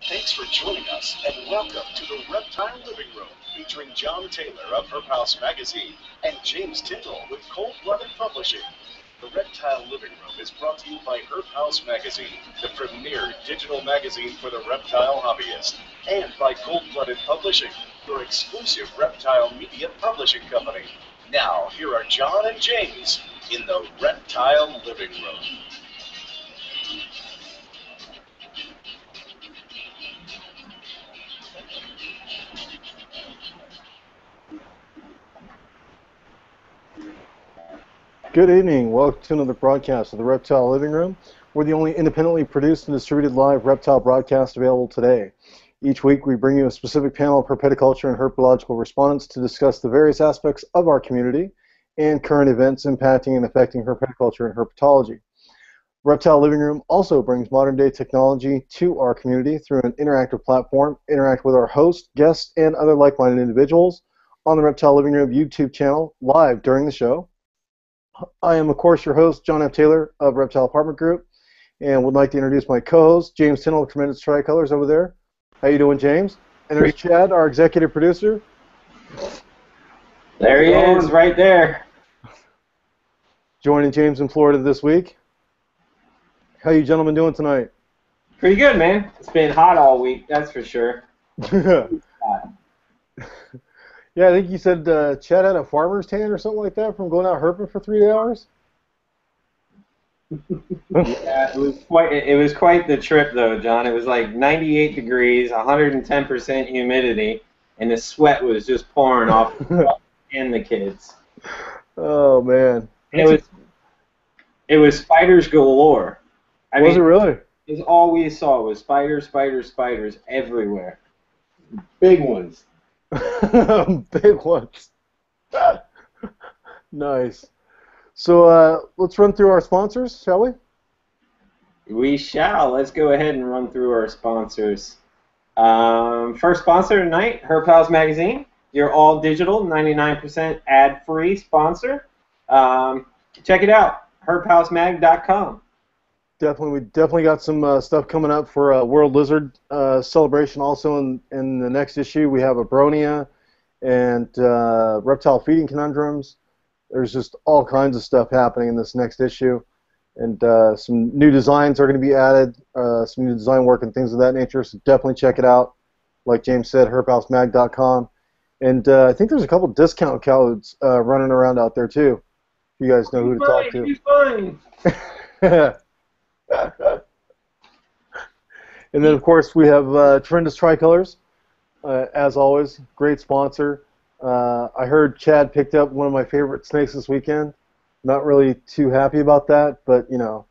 Thanks for joining us, and welcome to the Reptile Living Room, featuring John Taylor of Herp House Magazine and James Tyndall with Cold Blooded Publishing. The Reptile Living Room is brought to you by Herp House Magazine, the premier digital magazine for the reptile hobbyist, and by Cold Blooded Publishing, your exclusive reptile media publishing company. Now, here are John and James in the Reptile Living Room. Good evening. Welcome to another broadcast of the Reptile Living Room. We're the only independently produced and distributed live reptile broadcast available today. Each week we bring you a specific panel of herpetoculture and herpetological respondents to discuss the various aspects of our community and current events impacting and affecting herpetoculture and herpetology. Reptile Living Room also brings modern-day technology to our community through an interactive platform. Interact with our host, guests, and other like-minded individuals on the Reptile Living Room YouTube channel live during the show. I am, of course, your host, John F. Taylor of Reptile Apartment Group, and would like to introduce my co-host, James Tyndall of Tremendous Tricolors over there. How you doing, James? And there's Chad, our executive producer. There he is, right there. Joining James in Florida this week. How you gentlemen doing tonight? Pretty good, man. It's been hot all week, that's for sure. Yeah, I think you said Chad had a farmer's tan or something like that from going out herping for 3 hours. Yeah, it was quite the trip though, John. It was like 98 degrees, 110% humidity, and the sweat was just pouring off and the kids. Oh man. And it was spiders galore. I mean, it really? It's all we saw was spiders, spiders, spiders everywhere. Big ones. Big ones. Nice. So let's run through our sponsors, shall we? We shall. Let's go ahead and run through our sponsors. First sponsor tonight, Herp House Magazine. Your all-digital, 99% ad-free sponsor. Check it out, herphousemag.com. We definitely got some stuff coming up for World Lizard celebration. Also in the next issue, we have Abronia and reptile feeding conundrums. There's just all kinds of stuff happening in this next issue, and some new designs are going to be added, some new design work and things of that nature. So definitely check it out. Like James said, herphousemag.com, and I think there's a couple discount codes running around out there too. If you guys know who to talk to. Fine. And then, of course, we have Tremendous Tricolors, as always, great sponsor. I heard Chad picked up one of my favorite snakes this weekend. Not really too happy about that, but, you know,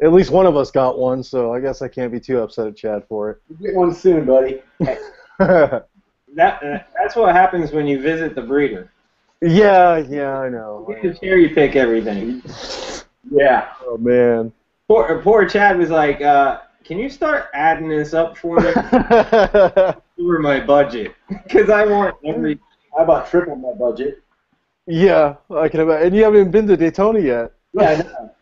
at least one of us got one, so I guess I can't be too upset at Chad for it. You'll get one soon, buddy. That's what happens when you visit the breeder. Yeah, I know. You get to cherry pick everything. Yeah. Oh, man. Poor Chad was like, can you start adding this up for me? Over my budget. Because I want every... I about triple my budget. Yeah, I can imagine. And you haven't even been to Daytona yet. Yeah, I know.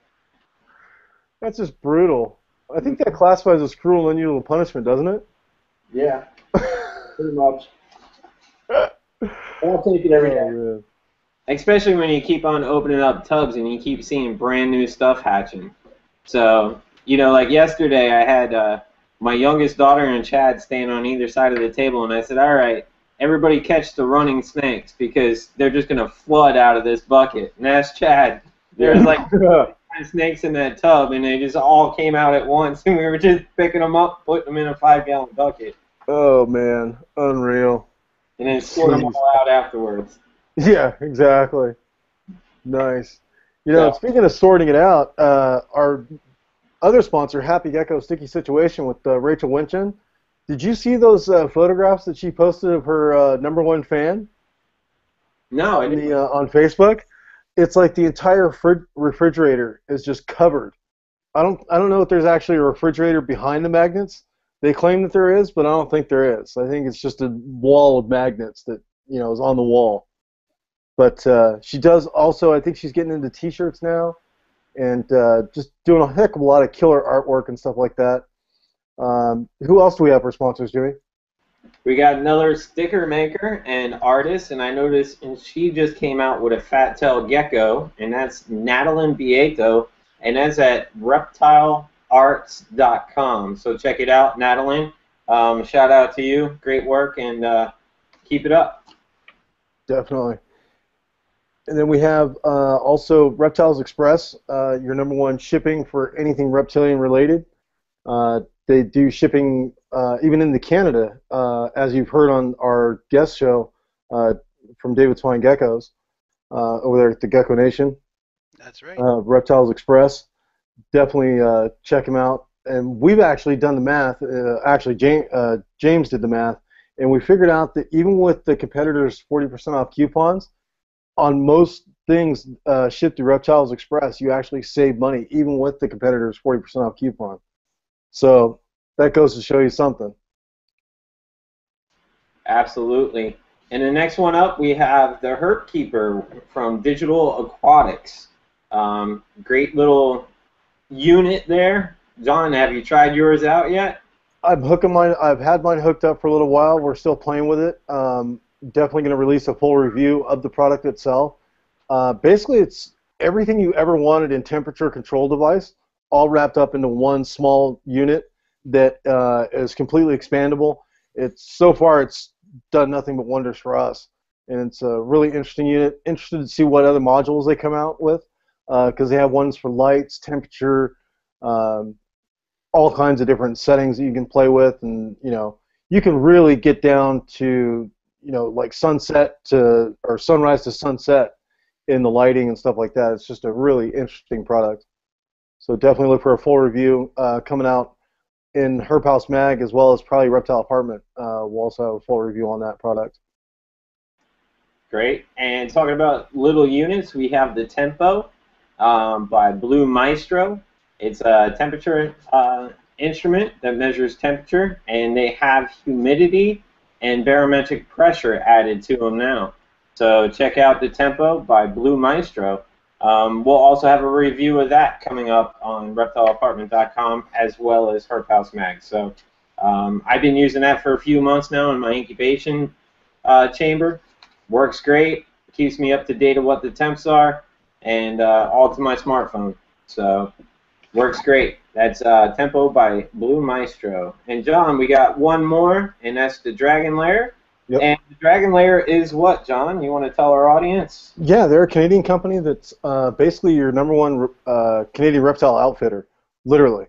That's just brutal. I think that classifies as cruel and unusual punishment, doesn't it? Yeah. Pretty much. I'll take it every day. Man. Especially when you keep on opening up tubs and you keep seeing brand new stuff hatching. So, you know, like yesterday I had my youngest daughter and Chad staying on either side of the table, and I said, all right, everybody catch the running snakes because they're just going to flood out of this bucket. And ask Chad. There's like snakes in that tub, and they just all came out at once, and we were just picking them up, putting them in a 5-gallon bucket. Oh, man. Unreal. And then sorting them all out afterwards. Yeah, exactly. Nice. You know, speaking of sorting it out, our other sponsor, Happy Gecko Sticky Situation with Rachel Winchin, did you see those photographs that she posted of her #1 fan? No, I didn't. On Facebook? It's like the entire refrigerator is just covered. I don't know if there's actually a refrigerator behind the magnets. They claim that there is, but I don't think there is. I think it's just a wall of magnets that, you know, is on the wall. But she does also, I think she's getting into T-shirts now, and just doing a heck of a lot of killer artwork and stuff like that. Who else do we have for sponsors, Jimmy? We got another sticker maker and artist, and I noticed and she just came out with a fat tail gecko, and that's Natalyn Bieto, and that's at reptilearts.com. So check it out, Natalyn. Shout out to you. Great work, and keep it up. Definitely. And then we have also Reptiles Express, your #1 shipping for anything reptilian related. They do shipping even into Canada, as you've heard on our guest show from David Swine Geckos over there at the Gecko Nation. That's right. Reptiles Express. Definitely check them out. And we've actually done the math. Actually, James did the math, and we figured out that even with the competitors' 40% off coupons, on most things shipped through Reptiles Express, you actually save money, even with the competitors' 40% off coupon. So that goes to show you something. Absolutely. And the next one up, we have the Herp Keeper from Digital Aquatics. Great little unit there. John, have you tried yours out yet? I've had mine hooked up for a little while. We're still playing with it. Definitely going to release a full review of the product itself. Basically, it's everything you ever wanted in temperature control device, all wrapped up into one small unit that is completely expandable. So far it's done nothing but wonders for us, and it's a really interesting unit. Interested to see what other modules they come out with, because they have ones for lights, temperature, all kinds of different settings that you can play with, and you can really get down to like sunset to or sunrise to sunset in the lighting and stuff like that. It's just a really interesting product. So definitely look for a full review coming out in Herp House Mag, as well as probably Reptile Apartment. We'll also have a full review on that product. Great. And talking about little units, we have the Tempo by Blue Maestro. It's a temperature instrument that measures temperature, and they have humidity and barometric pressure added to them now. So check out the Tempo by Blue Maestro. We'll also have a review of that coming up on reptileapartment.com, as well as Herp House Mag. So I've been using that for a few months now in my incubation chamber. Works great. Keeps me up to date of what the temps are, and all to my smartphone. So works great. That's Tempo by Blue Maestro. And John, we got one more, and that's the Dragon Lair. Yep. And the Dragon Lair is what, John? You want to tell our audience? Yeah, they're a Canadian company that's basically your #1 Canadian reptile outfitter, literally.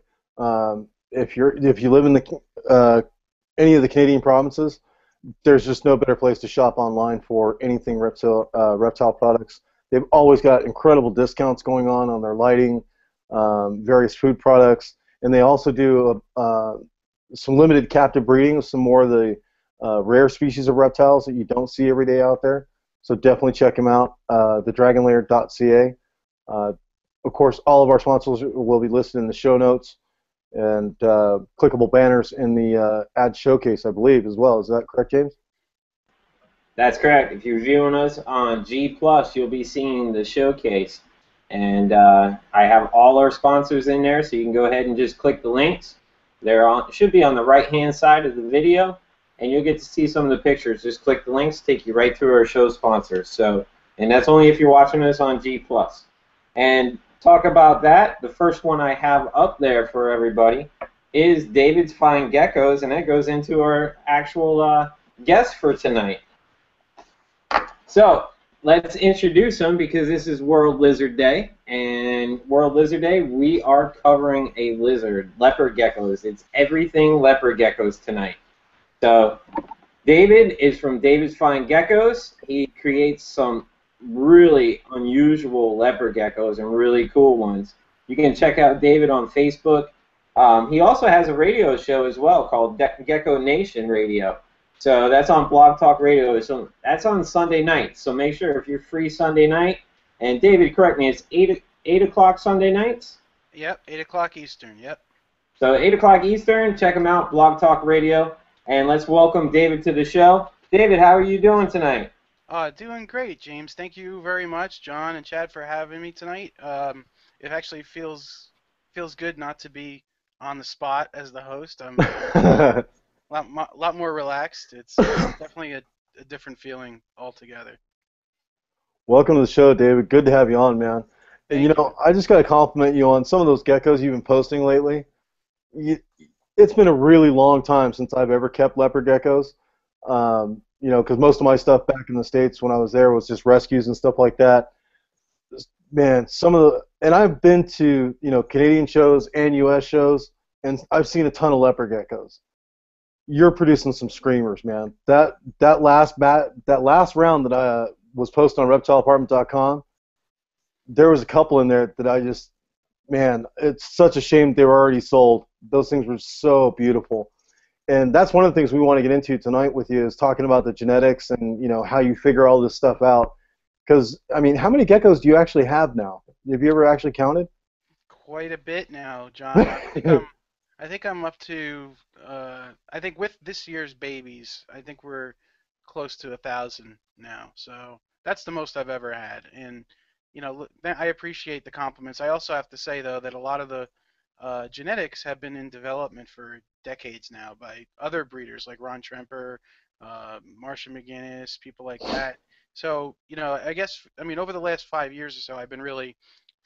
If you live in any of the Canadian provinces, there's just no better place to shop online for anything reptile products. They've always got incredible discounts going on their lighting, various food products, and they also do some limited captive breeding of some more of the rare species of reptiles that you don't see every day out there. So definitely check them out, thedragonlair.ca. Of course, all of our sponsors will be listed in the show notes, and clickable banners in the ad showcase, I believe, as well. Is that correct, James? That's correct. If you're viewing us on G+, you'll be seeing the showcase. And I have all our sponsors in there, so you can go ahead and just click the links. Should be on the right-hand side of the video, and you'll get to see some of the pictures. Just click the links, take you right through our show sponsors. And that's only if you're watching us on G+. And talk about that, the first one I have up there for everybody is David's Fine Geckos, and that goes into our actual guest for tonight. So let's introduce them, because this is World Lizard Day, and World Lizard Day, we are covering a lizard, leopard geckos. It's everything leopard geckos tonight. So David is from David's Fine Geckos. He creates some really unusual leopard geckos and really cool ones. You can check out David on Facebook. He also has a radio show as well called Gecko Nation Radio. So that's on Blog Talk Radio. So that's on Sunday night. So make sure if you're free Sunday night. And David, correct me, it's 8 o'clock Sunday nights? Yep, 8 o'clock Eastern, yep. So 8 o'clock Eastern, check him out, Blog Talk Radio. And let's welcome David to the show. David, how are you doing tonight? Doing great, James. Thank you very much, John and Chad, for having me tonight. It actually feels good not to be on the spot as the host. I'm a lot more relaxed. It's definitely a different feeling altogether. Welcome to the show, David. Good to have you on, man. And Thank you. I just got to compliment you on some of those geckos you've been posting lately. You, it's been a really long time since I've ever kept leopard geckos. Because most of my stuff back in the States when I was there was just rescues and stuff like that. Man, and I've been to, Canadian shows and U.S. shows, and I've seen a ton of leopard geckos. You're producing some screamers, man. That last round that I was posted on reptileapartment.com, there was a couple in there that man, it's such a shame they were already sold. Those things were so beautiful. And that's one of the things we want to get into tonight with you is talking about the genetics and, how you figure all this stuff out. Because, I mean, how many geckos do you actually have now? Have you ever actually counted? Quite a bit now, John. I think I'm up to. I think with this year's babies, I think we're close to 1,000 now. So that's the most I've ever had. And I appreciate the compliments. I also have to say though that a lot of the genetics have been in development for decades now by other breeders like Ron Tremper, Marsha McGinnis, people like that. So, I mean, over the last 5 years or so, I've been really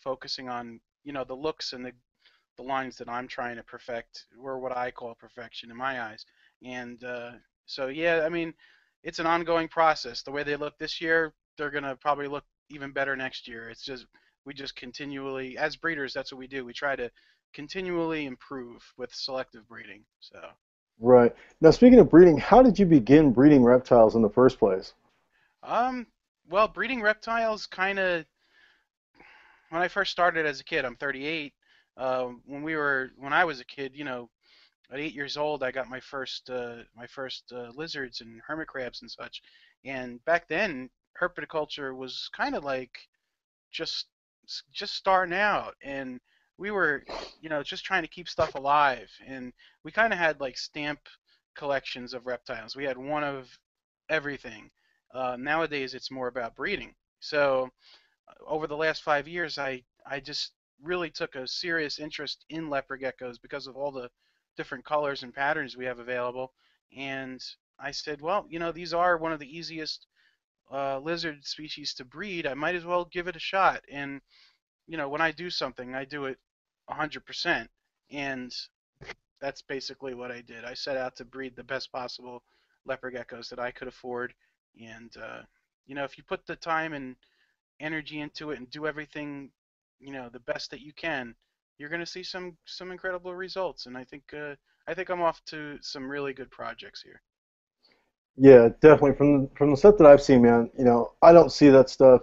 focusing on, the looks and the lines that I'm trying to perfect, or what I call perfection in my eyes. And so, yeah, I mean, it's an ongoing process. The way they look this year, they're going to probably look even better next year. We just continually, as breeders, that's what we do. We try to continually improve with selective breeding. So. Right. Now, speaking of breeding, how did you begin breeding reptiles in the first place? Well, breeding reptiles kind of, when I first started as a kid, I'm 38. When I was a kid, at 8 years old, I got my first lizards and hermit crabs and such. And back then, herpetoculture was kind of like just starting out, and we were, just trying to keep stuff alive. And we kind of had like stamp collections of reptiles. We had one of everything. Nowadays, it's more about breeding. So over the last 5 years, I just really took a serious interest in leopard geckos because of all the different colors and patterns we have available. And I said, well, these are one of the easiest lizard species to breed. I might as well give it a shot. And when I do something, I do it 100%. And that's basically what I did. I set out to breed the best possible leopard geckos that I could afford. And if you put the time and energy into it and do everything, the best that you can, you're going to see some incredible results. And I think I'm off to some really good projects here. Yeah, definitely. From the stuff that I've seen, man, I don't see that stuff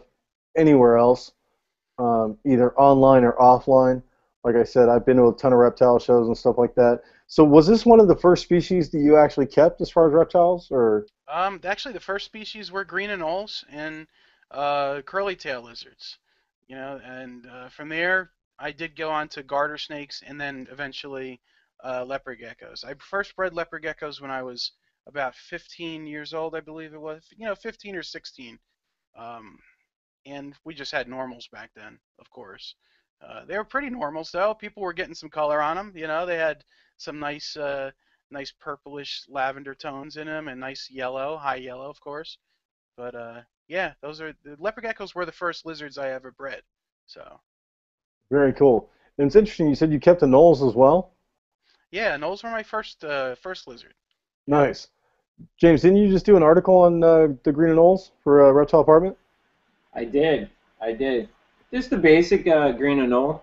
anywhere else, either online or offline. Like I said, I've been to a ton of reptile shows and stuff like that. So was this one of the first species that you actually kept as far as reptiles, or? Actually, the first species were green anoles and curly tail lizards. And from there, I did go on to garter snakes and then eventually leopard geckos. I first bred leopard geckos when I was about 15 years old, I believe it was. 15 or 16. And we just had normals back then, of course. They were pretty normals, though. People were getting some color on them. They had some nice purplish lavender tones in them and nice yellow, high yellow, of course. But yeah, the leopard geckos were the first lizards I ever bred. So. Very cool. And it's interesting. You said you kept the anoles as well. Yeah, anoles were my first lizard. Nice. James, didn't you just do an article on the green anoles for Reptile Apartment? I did. Just the basic green anole,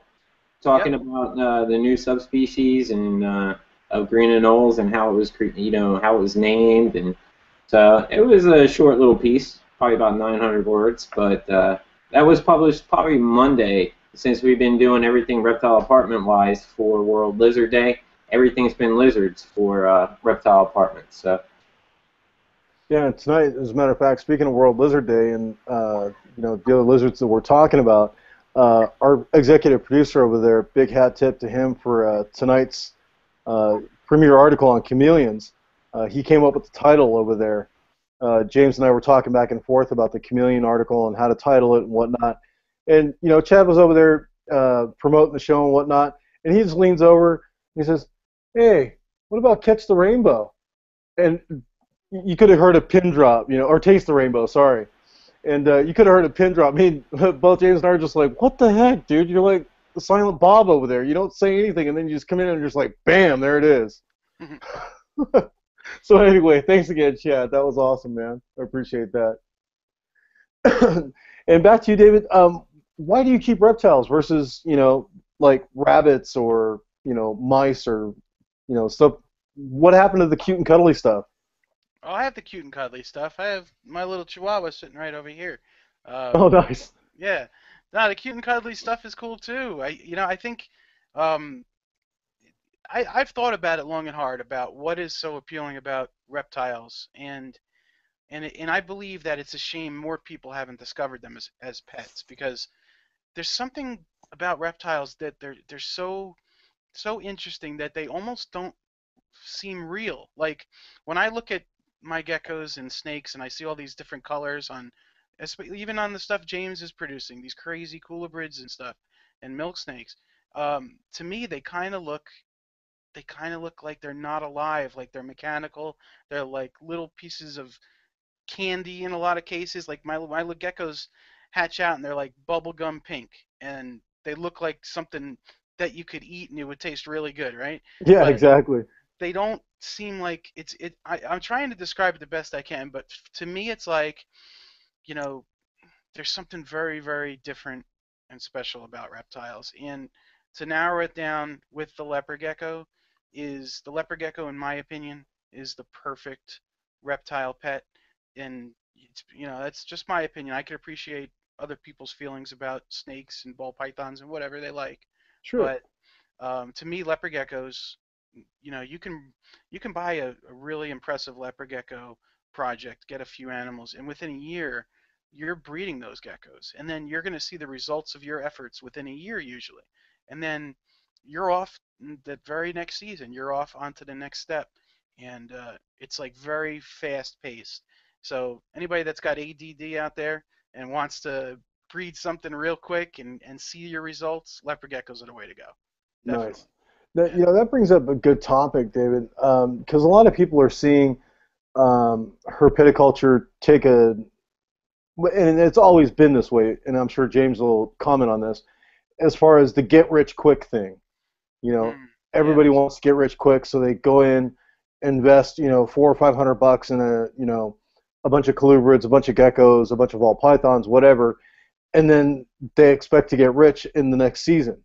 talking Yep. about the new subspecies and of green anoles and how it was, how it was named, and so it was a short little piece, probably about 900 words, but that was published probably Monday. Since we've been doing everything Reptile Apartment wise for World Lizard Day, everything's been lizards for Reptile Apartment. So. Yeah, tonight, as a matter of fact, speaking of World Lizard Day and the other lizards that we're talking about, our executive producer over there, big hat tip to him for tonight's premiere article on chameleons. He came up with the title over there. James and I were talking back and forth about the chameleon article and how to title it and whatnot. And Chad was over there promoting the show and whatnot, and he just leans over He says, "Hey, what about Catch the Rainbow?" And you could have heard a pin drop, or Taste the Rainbow, sorry. And you could have heard a pin drop. I mean, both James and I are just like, "What the heck, dude? You're like the Silent Bob over there. You don't say anything, and then you just come in and just like, bam, there it is." So anyway, thanks again, Chad. That was awesome, man. I appreciate that. And back to you, David. Why do you keep reptiles versus, like rabbits or, mice or, stuff? What happened to the cute and cuddly stuff? Oh, I have the cute and cuddly stuff. I have my little Chihuahua sitting right over here. Oh, Um, nice. yeah, no, the cute and cuddly stuff is cool too. I think, um, I've thought about it long and hard about what is so appealing about reptiles, and I believe that it's a shame more people haven't discovered them as pets because there's something about reptiles that they're so interesting that they almost don't seem real. Like when I look at my geckos and snakes and I see all these different colors on, even on the stuff James is producing, these crazy coolibrids and stuff, and milk snakes. To me, they kind of look like they're not alive, like they're mechanical. They're like little pieces of candy in a lot of cases. Like my little geckos hatch out and they're like bubblegum pink, and they look like something that you could eat and it would taste really good, right? Yeah, But exactly. they don't seem like I'm trying to describe it the best I can, but to me it's like, you know, there's something very, very different and special about reptiles. And to narrow it down with the leopard gecko, in my opinion, is the perfect reptile pet. And that's just my opinion. I could appreciate other people's feelings about snakes and ball pythons and whatever they like, Sure. but to me, leopard geckos, you can buy a really impressive leopard gecko project, get a few animals, and within a year, you're breeding those geckos, and then you're going to see the results of your efforts within a year usually, and then you're off the very next season. You're off onto the next step, and it's like very fast paced. So anybody that's got ADD out there and wants to breed something real quick and see your results, leopard geckos are the way to go. Nice. Definitely. That Yeah. that brings up a good topic, David, because a lot of people are seeing herpetoculture take a, and it's always been this way, and I'm sure James will comment on this, as far as the get rich quick thing. You know, Yeah. everybody wants to get rich quick, so they go in, invest, $400 or $500 in a bunch of colubrids, a bunch of geckos, a bunch of ball pythons, whatever, and then they expect to get rich in the next season.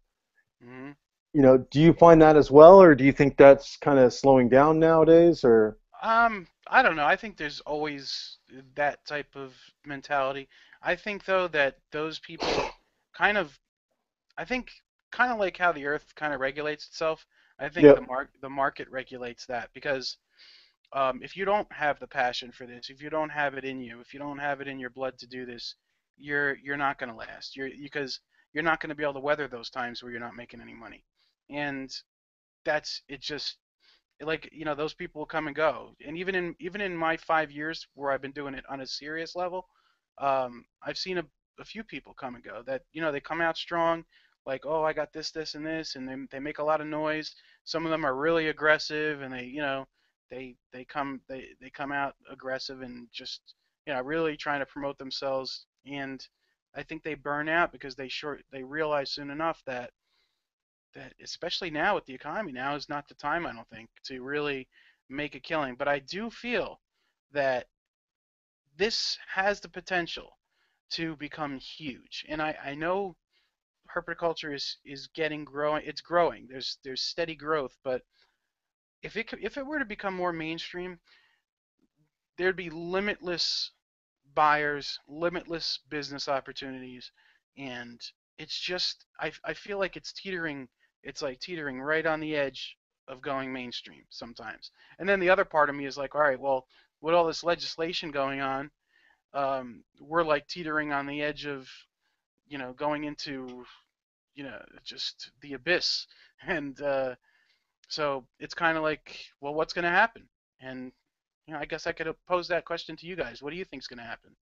hmm Do you find that as well, or do you think that's kind of slowing down nowadays, or? I don't know. I think there's always that type of mentality. I think though that those people kind of, I think kind of like how the earth kind of regulates itself. I think Yep. the market regulates that because if you don't have the passion for this, if you don't have it in you, if you don't have it in your blood to do this, you're not going to last. Because you're not going to be able to weather those times where you're not making any money, and that's it. Just like those people will come and go, and even in my 5 years where I've been doing it on a serious level, I've seen a few people come and go that they come out strong, like, oh, I got this and this, and they make a lot of noise. Some of them are really aggressive, and they come out aggressive and just really trying to promote themselves, and I think they burn out because they realize soon enough that especially now with the economy, now is not the time, I don't think, to really make a killing. But I do feel that this has the potential to become huge. And I know herpetoculture is getting growing. It's growing. There's steady growth. But if it were to become more mainstream, there'd be limitless buyers, limitless business opportunities, and it's just I feel like it's like teetering right on the edge of going mainstream sometimes. And then the other part of me is like, all right, well, with all this legislation going on, we're like teetering on the edge of going into just the abyss, and so it's kind of like, well, what's going to happen? And I guess I could pose that question to you guys. What do you think's going to happen?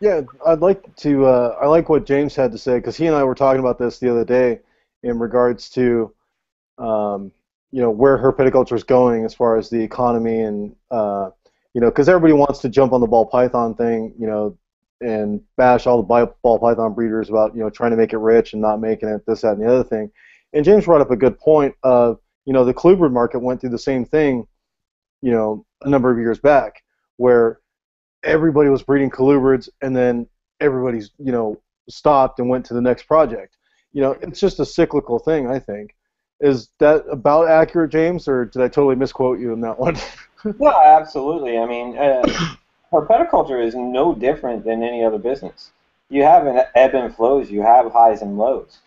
Yeah, I'd like to. I like what James had to say because he and I were talking about this the other day in regards to where herpetoculture is going as far as the economy and because everybody wants to jump on the ball python thing, and bash all the ball python breeders about trying to make it rich and not making it, this, that, and the other thing. And James brought up a good point of the colubrid market went through the same thing, a number of years back, where everybody was breeding colubrids and then everybody's stopped and went to the next project. It's just a cyclical thing, I think. Is that about accurate, James, or did I totally misquote you in that one? No, absolutely. I mean, herpetoculture is no different than any other business. You have an ebb and flows. You have highs and lows.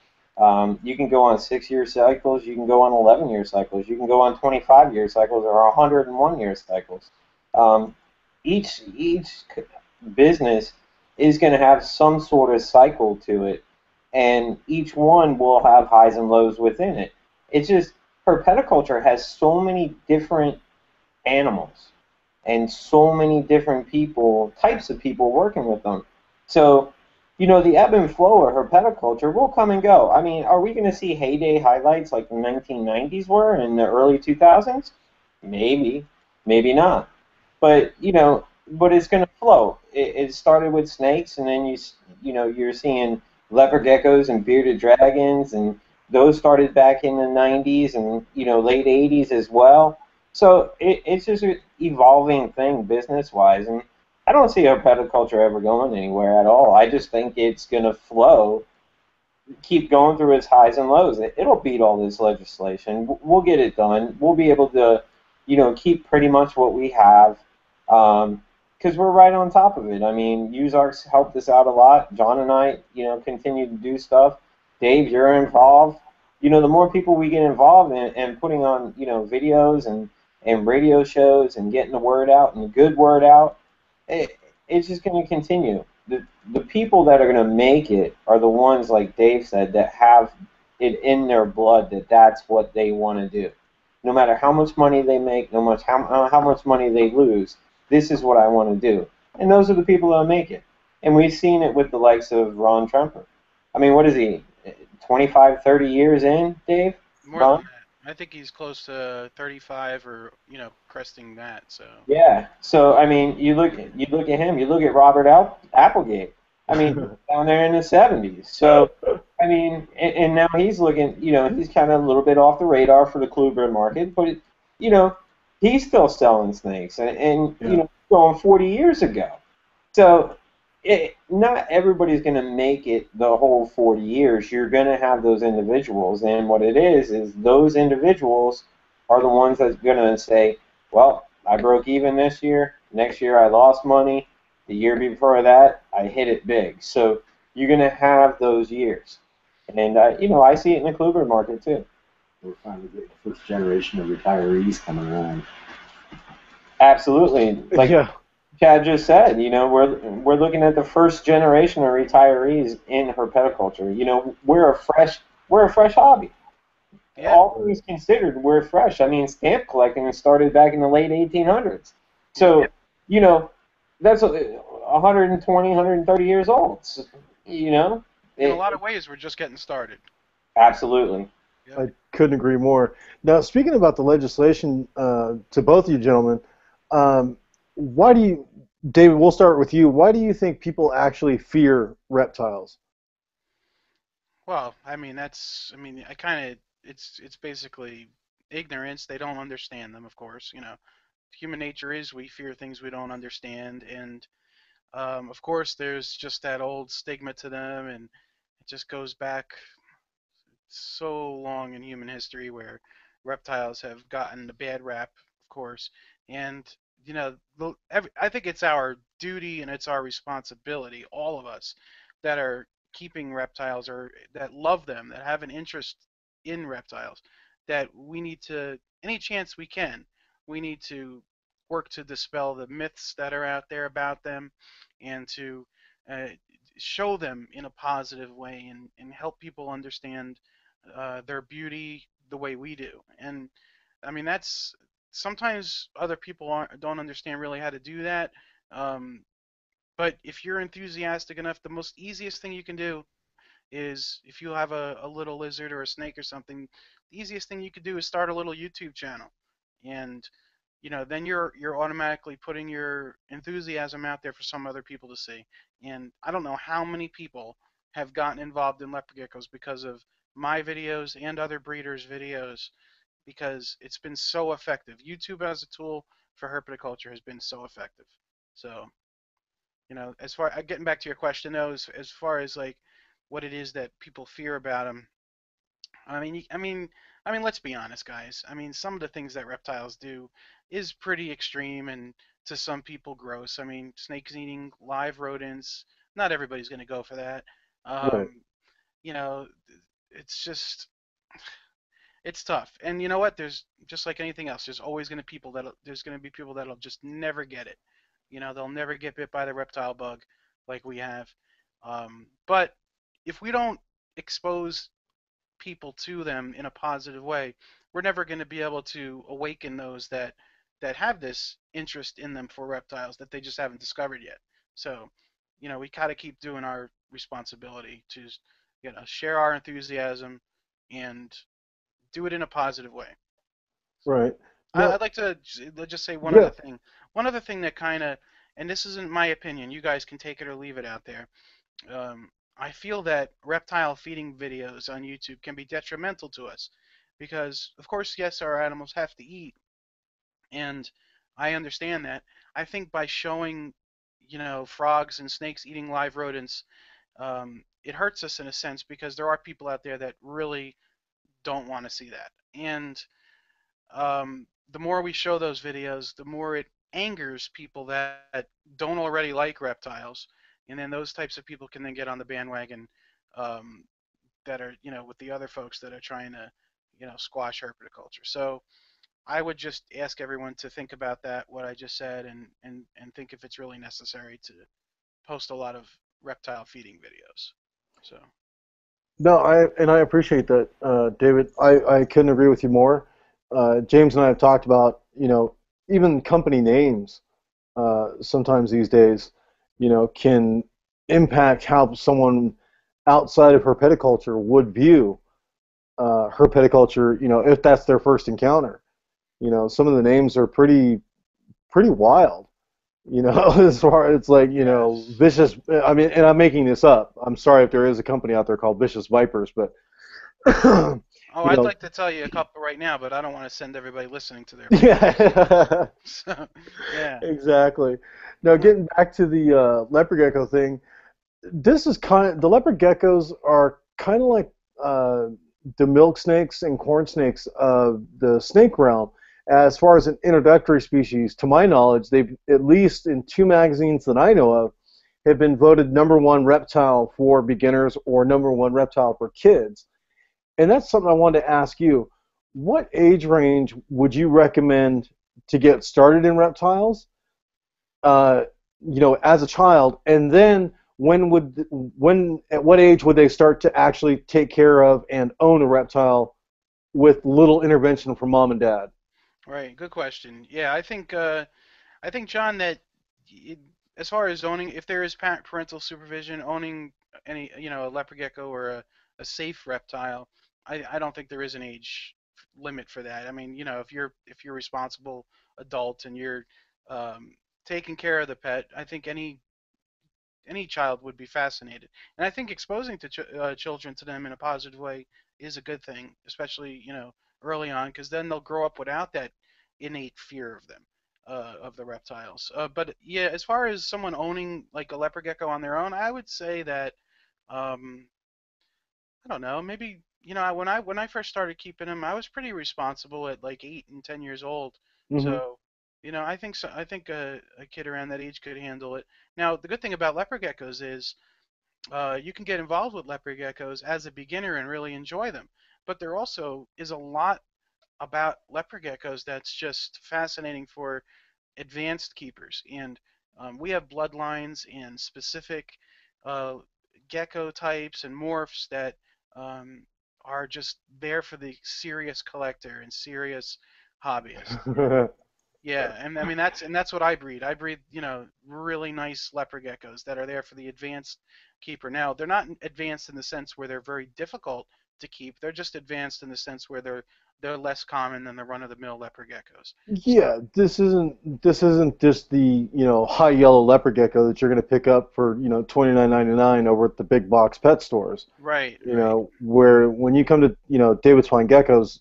You can go on 6-year cycles. You can go on 11-year cycles. You can go on 25-year cycles or 101-year cycles. Each business is going to have some sort of cycle to it, and each one will have highs and lows within it. It's just herpetoculture has so many different animals and so many different types of people working with them. So, the ebb and flow of herpetoculture will come and go. I mean, are we going to see heyday highlights like the 1990s were in the early 2000s? Maybe, maybe not. But but it's going to flow. It started with snakes, and then you're seeing leopard geckos and bearded dragons, and those started back in the 90s and late 80s as well. So it's just an evolving thing business-wise, and I don't see herpetoculture ever going anywhere at all. I just think it's going to flow, keep going through its highs and lows. It'll beat all this legislation. We'll get it done. We'll be able to, keep pretty much what we have, because we're right on top of it. I mean, USARC's helped us out a lot. John and I, continue to do stuff. Dave, you're involved. The more people we get involved in and putting on, videos and radio shows and getting the word out and the good word out, it's just going to continue. The people that are going to make it are the ones, like Dave said, that have it in their blood that that's what they want to do. No matter how much money they make, no matter how much money they lose, this is what I want to do. And those are the people that make it. And we've seen it with the likes of Ron Tremper. I mean, what is he, 25, 30 years in, Dave? More than that. I think he's close to 35 or, cresting that. So. Yeah. So, I mean, you look at him. You look at Robert Applegate. I mean, down there in the 70s. So, I mean, and now he's looking, he's kind of a little bit off the radar for the colubrid market, but, he's still selling snakes and going 40 years ago. So, not everybody's going to make it the whole 40 years. You're going to have those individuals, and what it is those individuals are the ones that's going to say, well, I broke even this year. Next year I lost money. The year before that, I hit it big. So you're going to have those years. And, I see it in the colubrid market, too. We're finally getting the first generation of retirees coming around. Absolutely. Like Chad just said, we're looking at the first generation of retirees in herpetoculture. We're a fresh hobby. Yeah. All things considered, we're fresh. I mean, stamp collecting started back in the late 1800s. So, that's 120, 130 years old. So, in a lot of ways, we're just getting started. Absolutely. Yep. I couldn't agree more. Now, speaking about the legislation, to both of you gentlemen, why do you, David, we'll start with you. Why do you think people actually fear reptiles? Well, it's basically ignorance. They don't understand them, of course. Human nature is we fear things we don't understand, and of course there's just that old stigma to them, and it just goes back so long in human history where reptiles have gotten a bad rap, of course, and I think it's our duty and it's our responsibility, all of us that are keeping reptiles or that love them, that have an interest in reptiles, that we need to, any chance we can, we need to work to dispel the myths that are out there about them and to show them in a positive way and help people understand their beauty the way we do. And I mean, that's sometimes other people don't understand really how to do that. But if you're enthusiastic enough, the most easiest thing you can do is if you have a little lizard or a snake or something, the easiest thing you could do is start a little YouTube channel, and then you're automatically putting your enthusiasm out there for some other people to see. And I don't know how many people have gotten involved in leopard geckos because of my videos and other breeders' videos, because it's been so effective. YouTube as a tool for herpetoculture has been so effective. So, as far getting back to your question, though, as far as like what it is that people fear about them, let's be honest, guys. Some of the things that reptiles do is pretty extreme and to some people gross. Snakes eating live rodents. Not everybody's going to go for that. Right. You know, it's just it's tough. And you know what? There's just like anything else. There's going to be people that'll just never get it. They'll never get bit by the reptile bug like we have. But if we don't expose people to them in a positive way, we're never going to be able to awaken those that have this interest in them for reptiles that they just haven't discovered yet. So, we gotta keep doing our responsibility to, share our enthusiasm and do it in a positive way. Right. I'd Now, like to just say one yeah. other thing. One other thing that kind of, and this isn't my opinion, you guys can take it or leave it out there. I feel that reptile feeding videos on YouTube can be detrimental to us because, of course, yes, our animals have to eat, and I understand that. I think by showing, frogs and snakes eating live rodents, it hurts us in a sense because there are people out there that really don't want to see that. And the more we show those videos, the more it angers people that don't already like reptiles, and then those types of people can then get on the bandwagon, um, that are with the other folks that are trying to squash herpetoculture. So I would just ask everyone to think about that, what I just said, and think if it's really necessary to post a lot of reptile feeding videos. So No, I appreciate that, David. I couldn't agree with you more. James and I have talked about, even company names sometimes these days, can impact how someone outside of herpetoculture would view herpetoculture, if that's their first encounter. Some of the names are pretty wild. As far it's like, yes. vicious. I mean, and I'm making this up. I'm sorry if there is a company out there called Vicious Vipers, but Oh, you I'd know, like to tell you a couple right now, but I don't want to send everybody listening to their videos. yeah, So yeah, exactly. Now, getting back to the leopard gecko thing, the leopard geckos are kind of like uh, the milk snakes and corn snakes of the snake realm. As far as an introductory species, to my knowledge, they've, at least in two magazines that I know of, have been voted #1 reptile for beginners or #1 reptile for kids. And that's something I wanted to ask you. What age range would you recommend to get started in reptiles? uh, as a child, and then when at what age would they start to actually take care of and own a reptile with little intervention from mom and dad? right. Good question. Yeah, I think John, that y as far as owning, if there is parental supervision, owning any, a leopard gecko or a safe reptile, I don't think there is an age limit for that. If you're responsible adult and you're um, taking care of the pet, I think any child would be fascinated. And I think exposing children to them in a positive way is a good thing, especially early on, because then they'll grow up without that innate fear of them, of the reptiles. But yeah, as far as someone owning like a leopard gecko on their own, I would say that um, I don't know, maybe when I first started keeping them, I was pretty responsible at like 8 and 10 years old. Hmm. So, I think so. I think a kid around that age could handle it. Now, the good thing about leopard geckos is you can get involved with leopard geckos as a beginner and really enjoy them. But there also is a lot about leopard geckos that's just fascinating for advanced keepers. And we have bloodlines and specific uh, gecko types and morphs that um, are just there for the serious collector and serious hobbyist. And yeah, and that's what I breed. I breed, really nice leopard geckos that are there for the advanced keeper. Now, they're not advanced in the sense where they're very difficult to keep. They're just advanced in the sense where they're less common than the run-of-the-mill leopard geckos. Yeah, this isn't just the high yellow leopard gecko that you're going to pick up for $29.99 over at the big box pet stores. Right, Where when you come to David's Fine Geckos,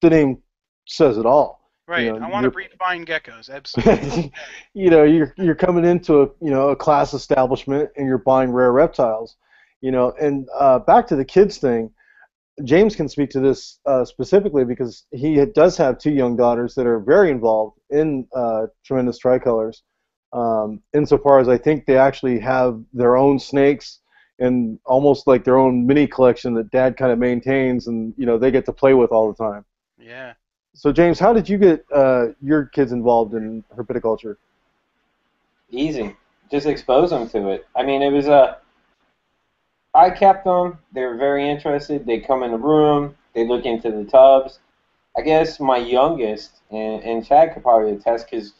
the name says it all. Right. I want to breed fine geckos. Absolutely. You're coming into a class establishment and you're buying rare reptiles. And back to the kids thing. James can speak to this specifically because he does have two young daughters that are very involved in tremendous tricolors. Insofar as I think they actually have their own snakes and almost like their own mini collection that Dad kind of maintains, and they get to play with all the time. Yeah. So James, how did you get your kids involved in herpetoculture? Easy. Just expose them to it. I mean, it was I kept them. They were very interested. They'd come in the room. They'd look into the tubs. I guess my youngest, and Chad could probably attest, because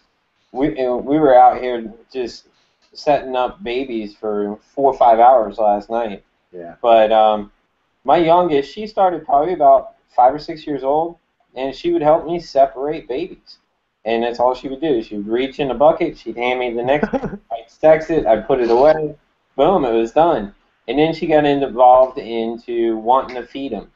we were out here just setting up babies for 4 or 5 hours last night. Yeah. But my youngest, she started probably about 5 or 6 years old, and she would help me separate babies. And that's all she would do. She would reach in the bucket. She'd hand me the next. I'd sex it. I'd put it away. Boom, it was done. And then she got involved into wanting to feed them.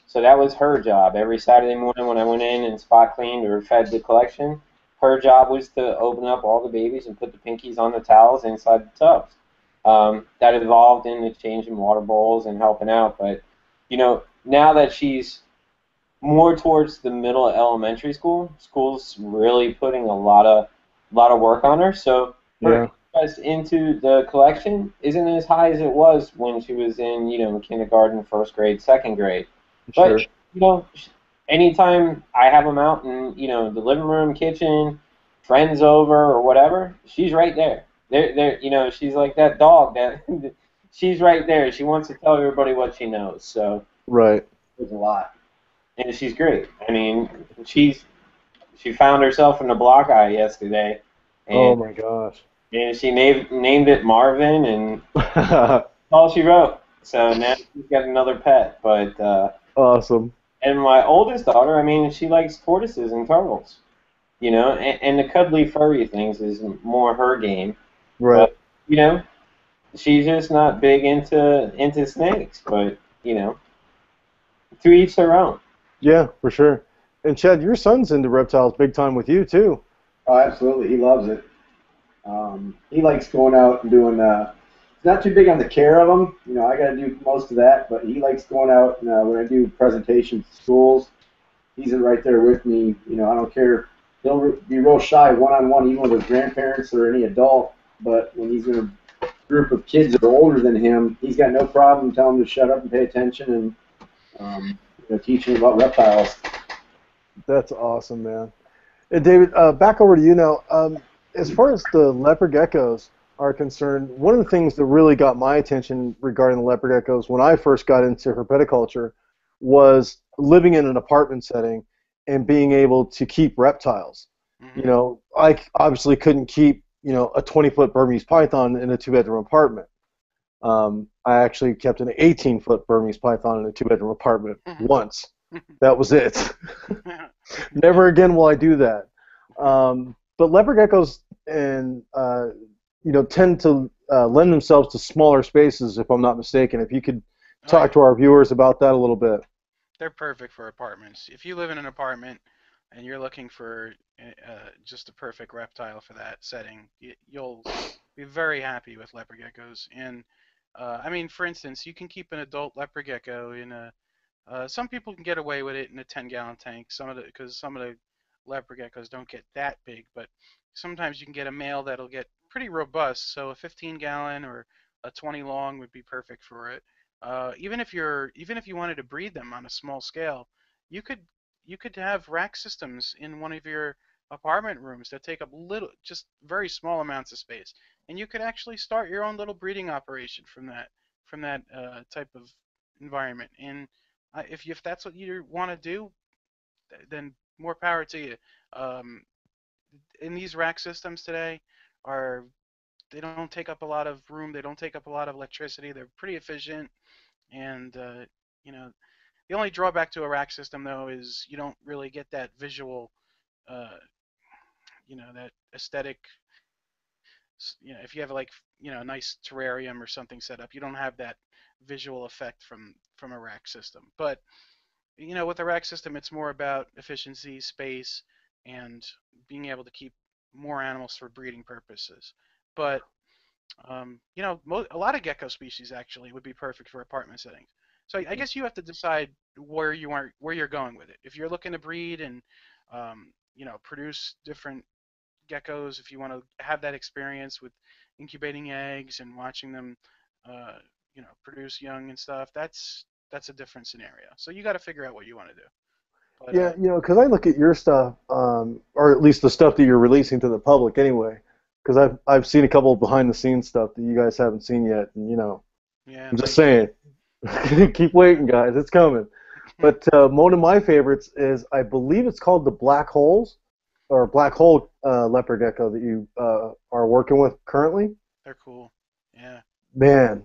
So that was her job. Every Saturday morning when I went in and spot cleaned or fed the collection, her job was to open up all the babies and put the pinkies on the towels inside the tubs. That evolved into changing water bowls and helping out. But, now that she's more towards the middle of elementary school's really putting a lot of work on her. So her interest into the collection isn't as high as it was when she was in, kindergarten, first grade, second grade. Sure. But, anytime I have them out in, the living room, kitchen, friends over or whatever, she's right there. They're she's like that dog that she's right there. She wants to tell everybody what she knows. So right. There's a lot. And she's great. I mean, she found herself in the block eye yesterday. And, oh my gosh. And she named it Marvin, and that's all she wrote. So now she's got another pet. But awesome. And my oldest daughter, I mean, she likes tortoises and turtles. And the cuddly furry things is more her game. Right. But, she's just not big into snakes. But, to each their own. Yeah, for sure. And Chad, your son's into reptiles big time with you too. Oh, absolutely. He loves it. He likes going out and doing. He's not too big on the care of them. I got to do most of that, but he likes going out. And when I do presentations to schools, he's right there with me. I don't care. He'll be real shy one-on-one, even with his grandparents or any adult. But when he's in a group of kids that are older than him, he's got no problem telling them to shut up and pay attention and teaching about reptiles. That's awesome, man. And David, back over to you now. As far as the leopard geckos are concerned, one of the things that really got my attention regarding the leopard geckos when I first got into herpetoculture was living in an apartment setting and being able to keep reptiles. Mm-hmm. I obviously couldn't keep a 20-foot Burmese python in a 2-bedroom apartment. I actually kept an 18-foot Burmese python in a 2-bedroom apartment once. That was it. Never again will I do that. But leopard geckos tend to lend themselves to smaller spaces, if I'm not mistaken. If you could talk to our viewers about that a little bit. They're perfect for apartments. If you live in an apartment and you're looking for just a perfect reptile for that setting, you'll be very happy with leopard geckos. And for instance, you can keep an adult leopard gecko in some people can get away with it in a 10-gallon tank. Because some of the leopard geckos don't get that big, but sometimes you can get a male that'll get pretty robust. So a 15-gallon or a 20 long would be perfect for it. Even if you wanted to breed them on a small scale, you could have rack systems in one of your apartment rooms that take up just very small amounts of space, and you could actually start your own little breeding operation from that type of environment. And if that's what you want to do, then more power to you. In these rack systems today, they don't take up a lot of room. They don't take up a lot of electricity. They're pretty efficient, and you know, the only drawback to a rack system though is you don't really get that visual, uh, that aesthetic. If you have like a nice terrarium or something set up, you don't have that visual effect from a rack system. But with a rack system, it's more about efficiency, space, and being able to keep more animals for breeding purposes. But a lot of gecko species actually would be perfect for apartment settings. So I guess you have to decide where you're going with it. If you're looking to breed and produce different geckos, if you want to have that experience with incubating eggs and watching them, produce young and stuff, that's a different scenario. So you got to figure out what you want to do. But Yeah, because I look at your stuff, or at least the stuff that you're releasing to the public anyway. Because I've seen a couple of behind the scenes stuff that you guys haven't seen yet, and yeah, I'm just saying, keep waiting, guys, it's coming. But one of my favorites is, I believe it's called the black holes, or black hole leopard gecko that you are working with currently. They're cool. Yeah. Man,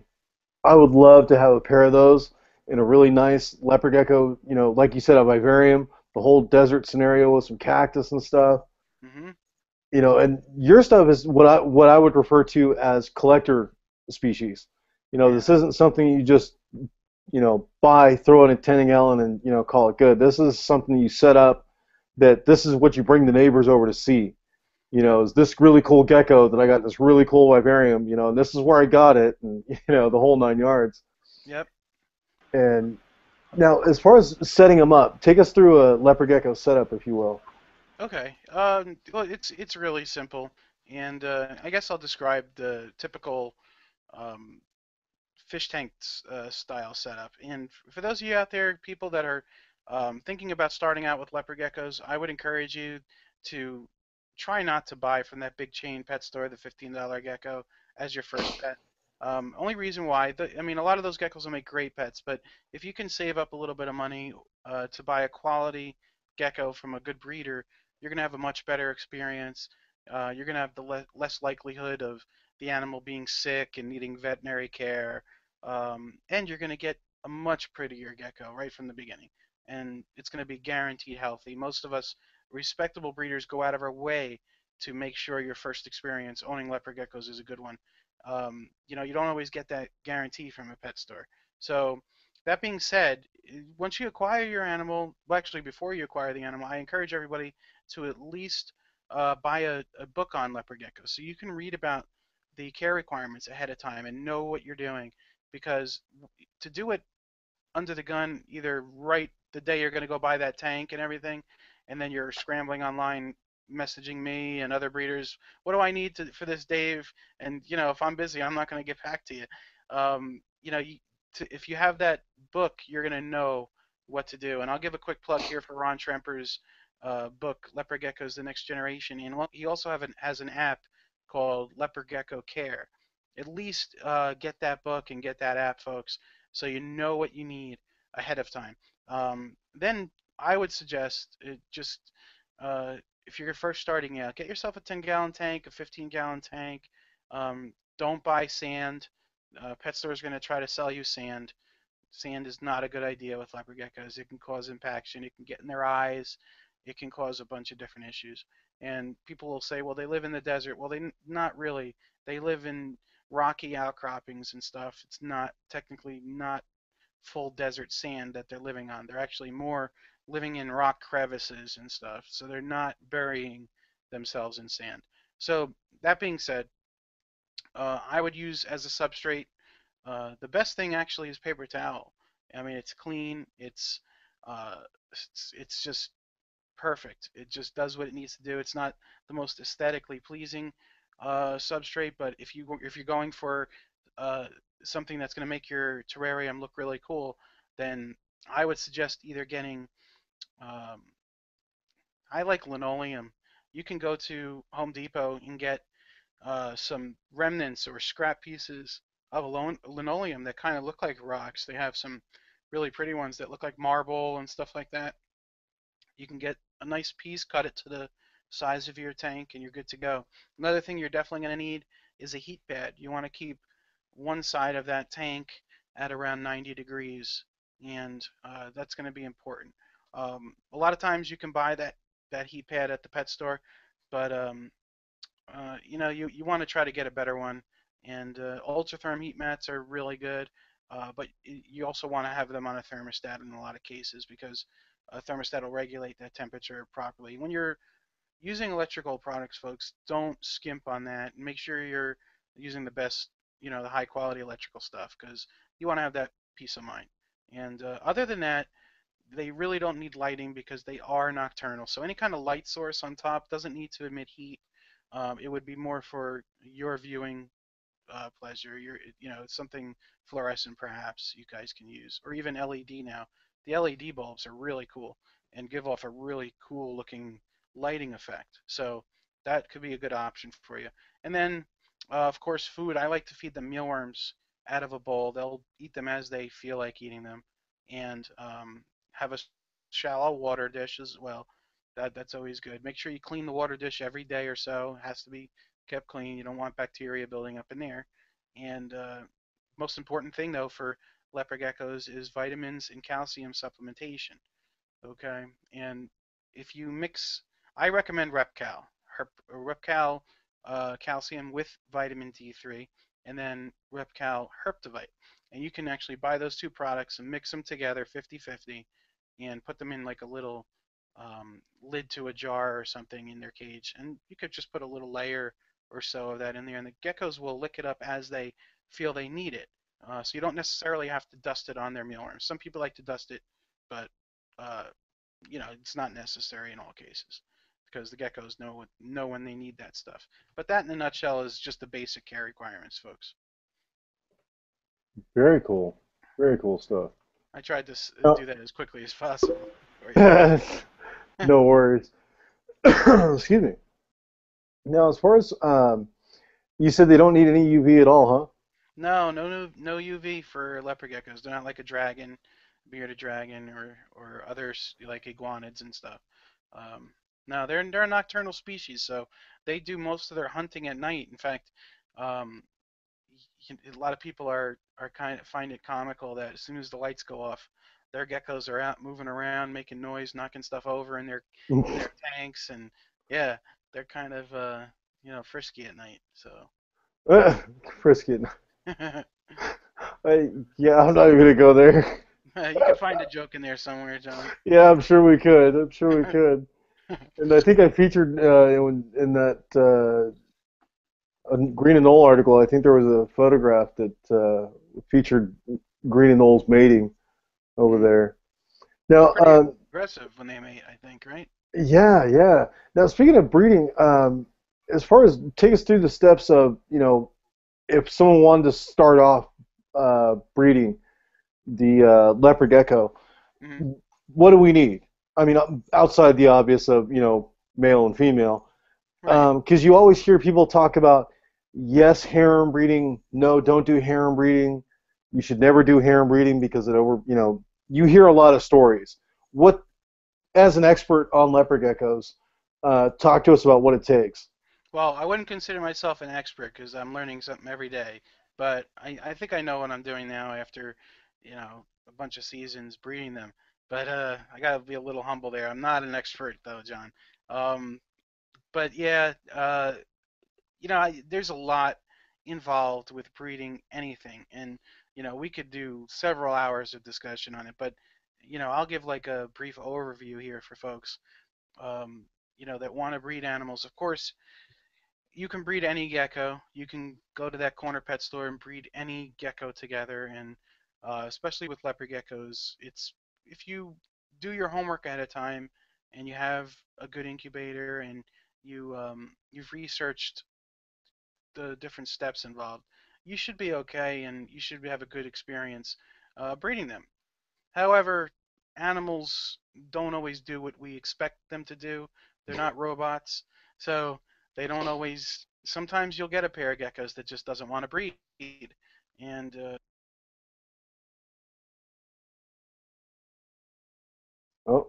I would love to have a pair of those in a really nice leopard gecko, like you said, a vivarium, the whole desert scenario with some cactus and stuff. Mhm. And your stuff is what I would refer to as collector species. Yeah. This isn't something you just, buy, throw in a 10-gallon and, call it good. This is something you set up that this is what you bring the neighbors over to see. Is this really cool gecko that I got in this really cool vivarium, and this is where I got it, and, the whole 9 yards. Yep. And now, as far as setting them up, take us through a leopard gecko setup, if you will. Okay. Well, it's really simple, and I guess I'll describe the typical um, fish tank style setup. And for those of you out there, people that are thinking about starting out with leopard geckos, I would encourage you to try not to buy from that big chain pet store, the $15 gecko, as your first pet. Only reason why, a lot of those geckos will make great pets, but if you can save up a little bit of money to buy a quality gecko from a good breeder, you're going to have a much better experience. You're going to have the less likelihood of the animal being sick and needing veterinary care, and you're going to get a much prettier gecko right from the beginning. And it's going to be guaranteed healthy. Most of us respectable breeders go out of our way to make sure your first experience owning leopard geckos is a good one. You don't always get that guarantee from a pet store. So that being said, once you acquire your animal, well, actually before you acquire the animal, I encourage everybody to at least buy a book on leopard geckos so you can read about the care requirements ahead of time and know what you're doing. Because to do it under the gun, either right the day you're going to go buy that tank and everything, and then you're scrambling online messaging me and other breeders, what do I need for this, Dave? And if I'm busy, I'm not going to get back to you. If you have that book, you're going to know what to do. And I'll give a quick plug here for Ron Tremper's book, Leopard Geckos: The Next Generation. And he also has an app called Leopard Gecko Care. At least get that book and get that app, folks, so you know what you need ahead of time. Then I would suggest if you're first starting out, get yourself a 10-gallon tank, a 15-gallon tank. Don't buy sand. Pet store is going to try to sell you sand. Sand is not a good idea with leopard geckos. It can cause impaction. It can get in their eyes. It can cause a bunch of different issues. And people will say, well, they live in the desert. Well, not really. They live in rocky outcroppings and stuff. It's not technically not full desert sand that they're living on. They're actually more living in rock crevices and stuff. So they're not burying themselves in sand. So that being said, I would use as a substrate. The best thing actually is paper towel. It's clean. It's just perfect. It just does what it needs to do. It's not the most aesthetically pleasing substrate, but if you're going for something that's going to make your terrarium look really cool, then I would suggest either getting. Um, I like linoleum. You can go to Home Depot and get some remnants or scrap pieces of linoleum that kind of look like rocks. They have some really pretty ones that look like marble and stuff like that. You can get a nice piece, cut it to the size of your tank, and you're good to go. Another thing you're definitely going to need is a heat pad. You want to keep one side of that tank at around 90 degrees, and that's going to be important. A lot of times you can buy that heat pad at the pet store, but you want to try to get a better one. And ultratherm heat mats are really good, but you also want to have them on a thermostat in a lot of cases because a thermostat will regulate that temperature properly. When you're using electrical products, folks, don't skimp on that. Make sure you're using the best, the high quality electrical stuff because you want to have that peace of mind. And other than that, they really don't need lighting because they are nocturnal. So any kind of light source on top doesn't need to emit heat. It would be more for your viewing pleasure. Something fluorescent perhaps you guys can use, or even LED now. The LED bulbs are really cool and give off a really cool looking lighting effect. So that could be a good option for you. And then, of course, food. I like to feed them mealworms out of a bowl. They'll eat them as they feel like eating them, and have a shallow water dish as well. That's always good. Make sure you clean the water dish every day or so. It has to be kept clean. You don't want bacteria building up in there. And most important thing though for leopard geckos is vitamins and calcium supplementation. Okay, and if you mix, I recommend Repcal calcium with vitamin D3, and then Repcal Herptovite. And you can actually buy those two products and mix them together 50-50 and put them in like a little lid to a jar or something in their cage. And you could just put a little layer or so of that in there, and the geckos will lick it up as they feel they need it. So you don't necessarily have to dust it on their mealworms. Some people like to dust it, but uh, it's not necessary in all cases because the geckos know when they need that stuff. But that in a nutshell is just the basic care requirements, folks. Very cool. Very cool stuff. I tried to Oh. do that as quickly as possible. No worries. Excuse me. Now, as far as you said, they don't need any UV at all, huh? No UV for leopard geckos. They're not like a dragon, bearded dragon, or others like iguanids and stuff. No, they're a nocturnal species, so they do most of their hunting at night. In fact, um, a lot of people are kind of find it comical that as soon as the lights go off, their geckos are out moving around, making noise, knocking stuff over in their tanks, and yeah, they're kind of frisky at night. So Frisky. Yeah, I'm not even gonna go there. you could find a joke in there somewhere, John. Yeah, I'm sure we could. I'm sure we could. And I think I featured in that Green and Knoll article. I think there was a photograph that featured Green and Knoll's mating over there. Now, pretty aggressive when they mate, I think, right? Yeah, yeah. Now, speaking of breeding, as far as take us through the steps of, if someone wanted to start off breeding the leopard gecko, Mm-hmm. what do we need? I mean, outside the obvious of, male and female, Right. because you always hear people talk about, yes, harem breeding, no, don't do harem breeding. You should never do harem breeding because you hear a lot of stories. What, as an expert on leopard geckos, talk to us about what it takes. Well, I wouldn't consider myself an expert because I'm learning something every day, but I think I know what I'm doing now after, a bunch of seasons breeding them. But I gotta be a little humble there. I'm not an expert though, John. Um, but yeah, there's a lot involved with breeding anything, and we could do several hours of discussion on it. But I'll give like a brief overview here for folks, that want to breed animals. Of course, you can breed any gecko. You can go to that corner pet store and breed any gecko together, and especially with leopard geckos, it's if you do your homework ahead of time and you have a good incubator and you've researched the different steps involved, you should be okay and you should have a good experience breeding them. However, animals don't always do what we expect them to do. They're not robots, so they don't always. Sometimes you'll get a pair of geckos that just doesn't want to breed, and Oh,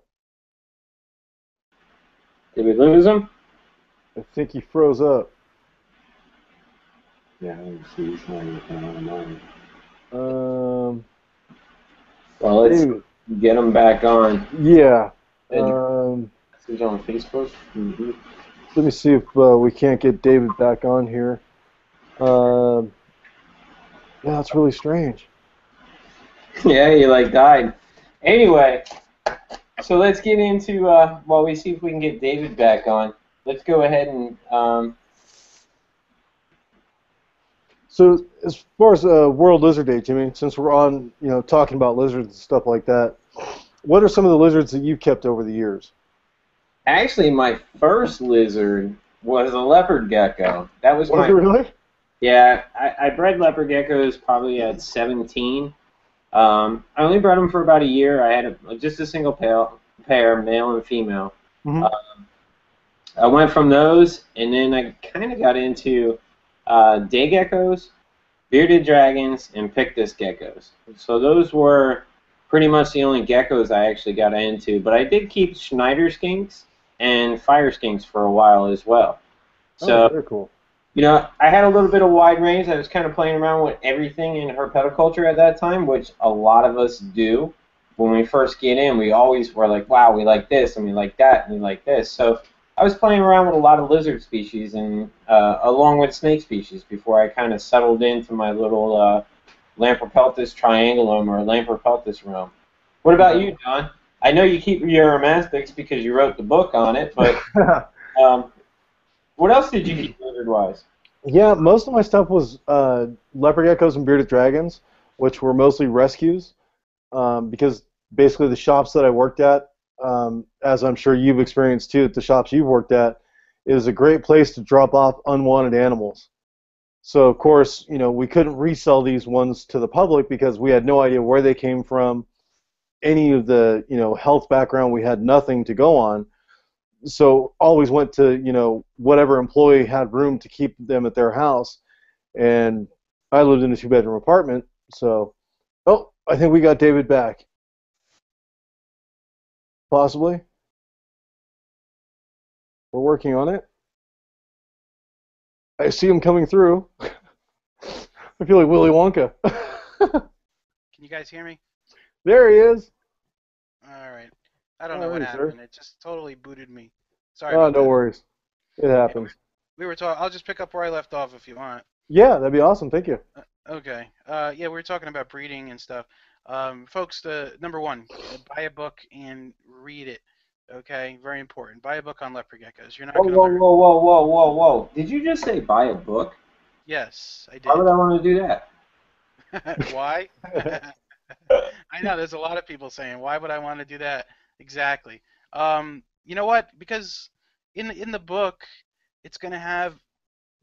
Did we lose him? I think he froze up. Yeah, let me see. He's not even coming on mine. Um, Well, let's David. get them back on. Yeah. Did you Um, message on Facebook? Mm-hmm. Let me see if we can't get David back on here. Um, yeah, that's really strange. Yeah, he like died. Anyway, so let's get into while we see if we can get David back on. Let's go ahead and So as far as World Lizard Day, Jimmy, since we're on, talking about lizards and stuff like that, what are some of the lizards that you've kept over the years? actually my first lizard was a leopard gecko. That was Was my it really? yeah. I bred leopard geckos probably at 17. I only bred them for about a year. I had just a single pair, male and female. Mm-hmm. I went from those, and then I kind of got into day geckos, bearded dragons, and pictus geckos. So those were pretty much the only geckos I actually got into. But I did keep Schneider skinks and fire skinks for a while as well. Oh, So, very cool. I had a little bit of wide range. I was kind of playing around with everything in herpetoculture at that time, which a lot of us do. When we first get in, we always were like, wow, we like this, and we like that, and we like this. So I was playing around with a lot of lizard species, and along with snake species, before I kind of settled into my little Lamprepeltis triangulum or Lamprepeltis realm. What about you, John? I know you keep your mastics because you wrote the book on it, but what else did you keep lizard-wise? Yeah, most of my stuff was leopard geckos and bearded dragons, which were mostly rescues, because basically the shops that I worked at, as I'm sure you've experienced too, at the shops you've worked at, is a great place to drop off unwanted animals. So of course, we couldn't resell these ones to the public because we had no idea where they came from, any of the, health background. We had nothing to go on. So always went to, whatever employee had room to keep them at their house. And I lived in a 2-bedroom apartment. So, oh, I think we got David back. Possibly. We're working on it. I see him coming through. I feel like Willy Wonka. Can you guys hear me? There he is. All right. I don't All know what right, happened. sir. It just totally booted me. Sorry Oh, about no that. worries. It Yeah, happens. we were talking. I'll just pick up where I left off if you want. Yeah, that'd be awesome. Thank you. Okay. Yeah, we were talking about breeding and stuff. Folks, number one, buy a book and read it. Okay, very important. Buy a book on leopard geckos. You're not Whoa, going to whoa, learn. whoa, whoa, whoa, whoa, whoa. Did you just say buy a book? Yes, I Why would did. I want to do that? Why? I know there's a lot of people saying, why would I want to do that? Exactly. You know what? Because in the book, it's going to have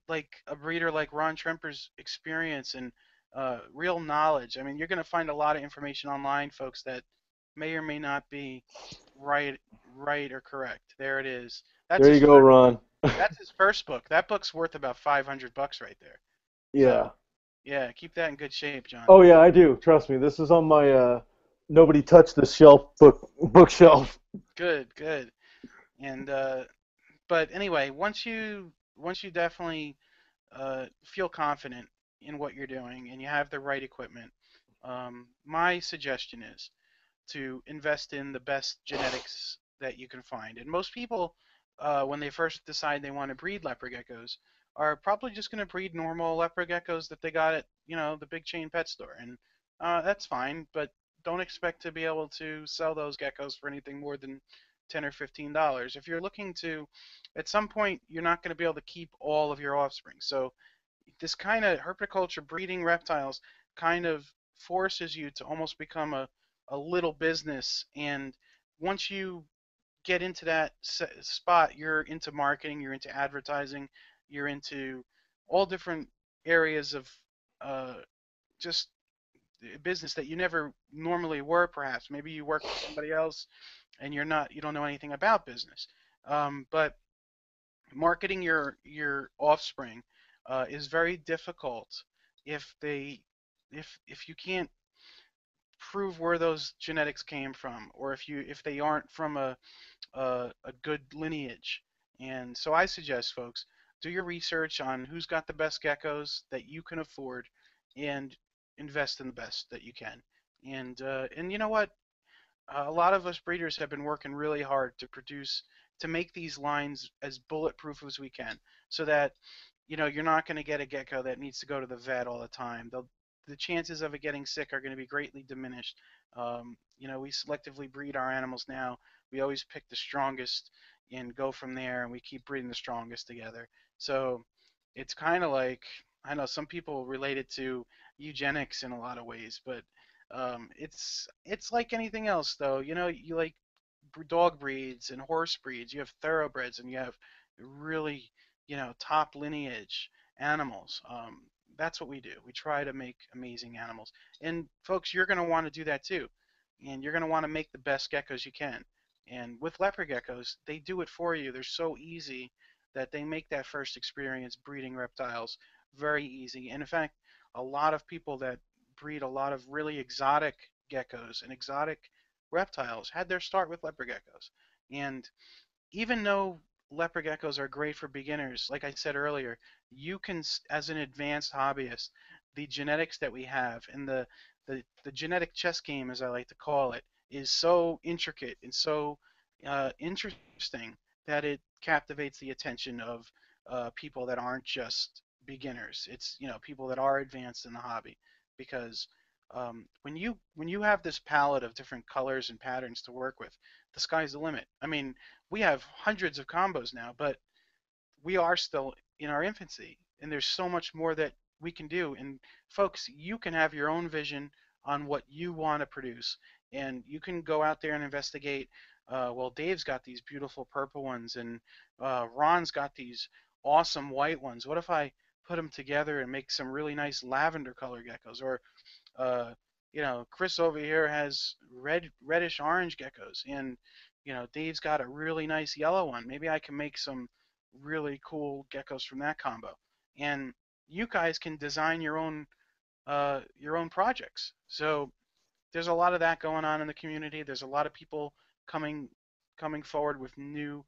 like a breeder like Ron Tremper's experience and real knowledge. I mean, you're going to find a lot of information online, folks, that may or may not be right, right or correct. There it is. There you go, Ron. That's his first book. That book's worth about $500 right there. Yeah. So, yeah, keep that in good shape, John. Oh yeah, I do. Trust me. This is on my nobody touched this shelf bookshelf. Good, good. And but anyway, once you definitely feel confident in what you're doing and you have the right equipment, my suggestion is to invest in the best genetics that you can find. And most people, when they first decide they want to breed leopard geckos, are probably just going to breed normal leopard geckos that they got at the big chain pet store, and that's fine. But don't expect to be able to sell those geckos for anything more than $10 or $15. If you're looking to, at some point, you're not going to be able to keep all of your offspring. So this kind of herpetoculture breeding reptiles kind of forces you to almost become a little business. And once you get into that spot, you're into marketing, you're into advertising, you're into all different areas of just business that you never normally were. Perhaps maybe you work for somebody else and you don't know anything about business. But marketing your offspring is very difficult if if you can't prove where those genetics came from, or if they aren't from a good lineage. And so I suggest, folks, do your research on who's got the best geckos that you can afford, and invest in the best that you can. And you know what? A lot of us breeders have been working really hard to make these lines as bulletproof as we can, so that you're not going to get a gecko that needs to go to the vet all the time. The chances of it getting sick are going to be greatly diminished. We selectively breed our animals now. We always pick the strongest and go from there, and we keep breeding the strongest together. So it's kind of like, I know some people relate it to eugenics in a lot of ways, but it's like anything else, though. You like dog breeds and horse breeds. You have thoroughbreds, and you have really, top lineage animals. That's what we do. We try to make amazing animals. And folks, you're going to want to do that too. And you're going to want to make the best geckos you can. And with leopard geckos, they do it for you. They're so easy that they make that first experience breeding reptiles very easy. And in fact, a lot of people that breed a lot of really exotic geckos and exotic reptiles had their start with leopard geckos. And even though leopard geckos are great for beginners, like I said earlier, you can, as an advanced hobbyist, the genetics that we have and the genetic chess game, as I like to call it, is so intricate and so interesting that it captivates the attention of people that aren't just beginners. It's people that are advanced in the hobby, because when you have this palette of different colors and patterns to work with, the sky's the limit. I mean, we have hundreds of combos now, but we are still in our infancy, and there's so much more that we can do. And folks, you can have your own vision on what you want to produce, and you can go out there and investigate. Well, Dave's got these beautiful purple ones, and Ron's got these awesome white ones. What if I put them together and make some really nice lavender color geckos? Or uh, Chris over here has reddish orange geckos, and Dave's got a really nice yellow one. Maybe I can make some really cool geckos from that combo. And you guys can design your own projects. So there's a lot of that going on in the community. There's a lot of people coming coming forward with new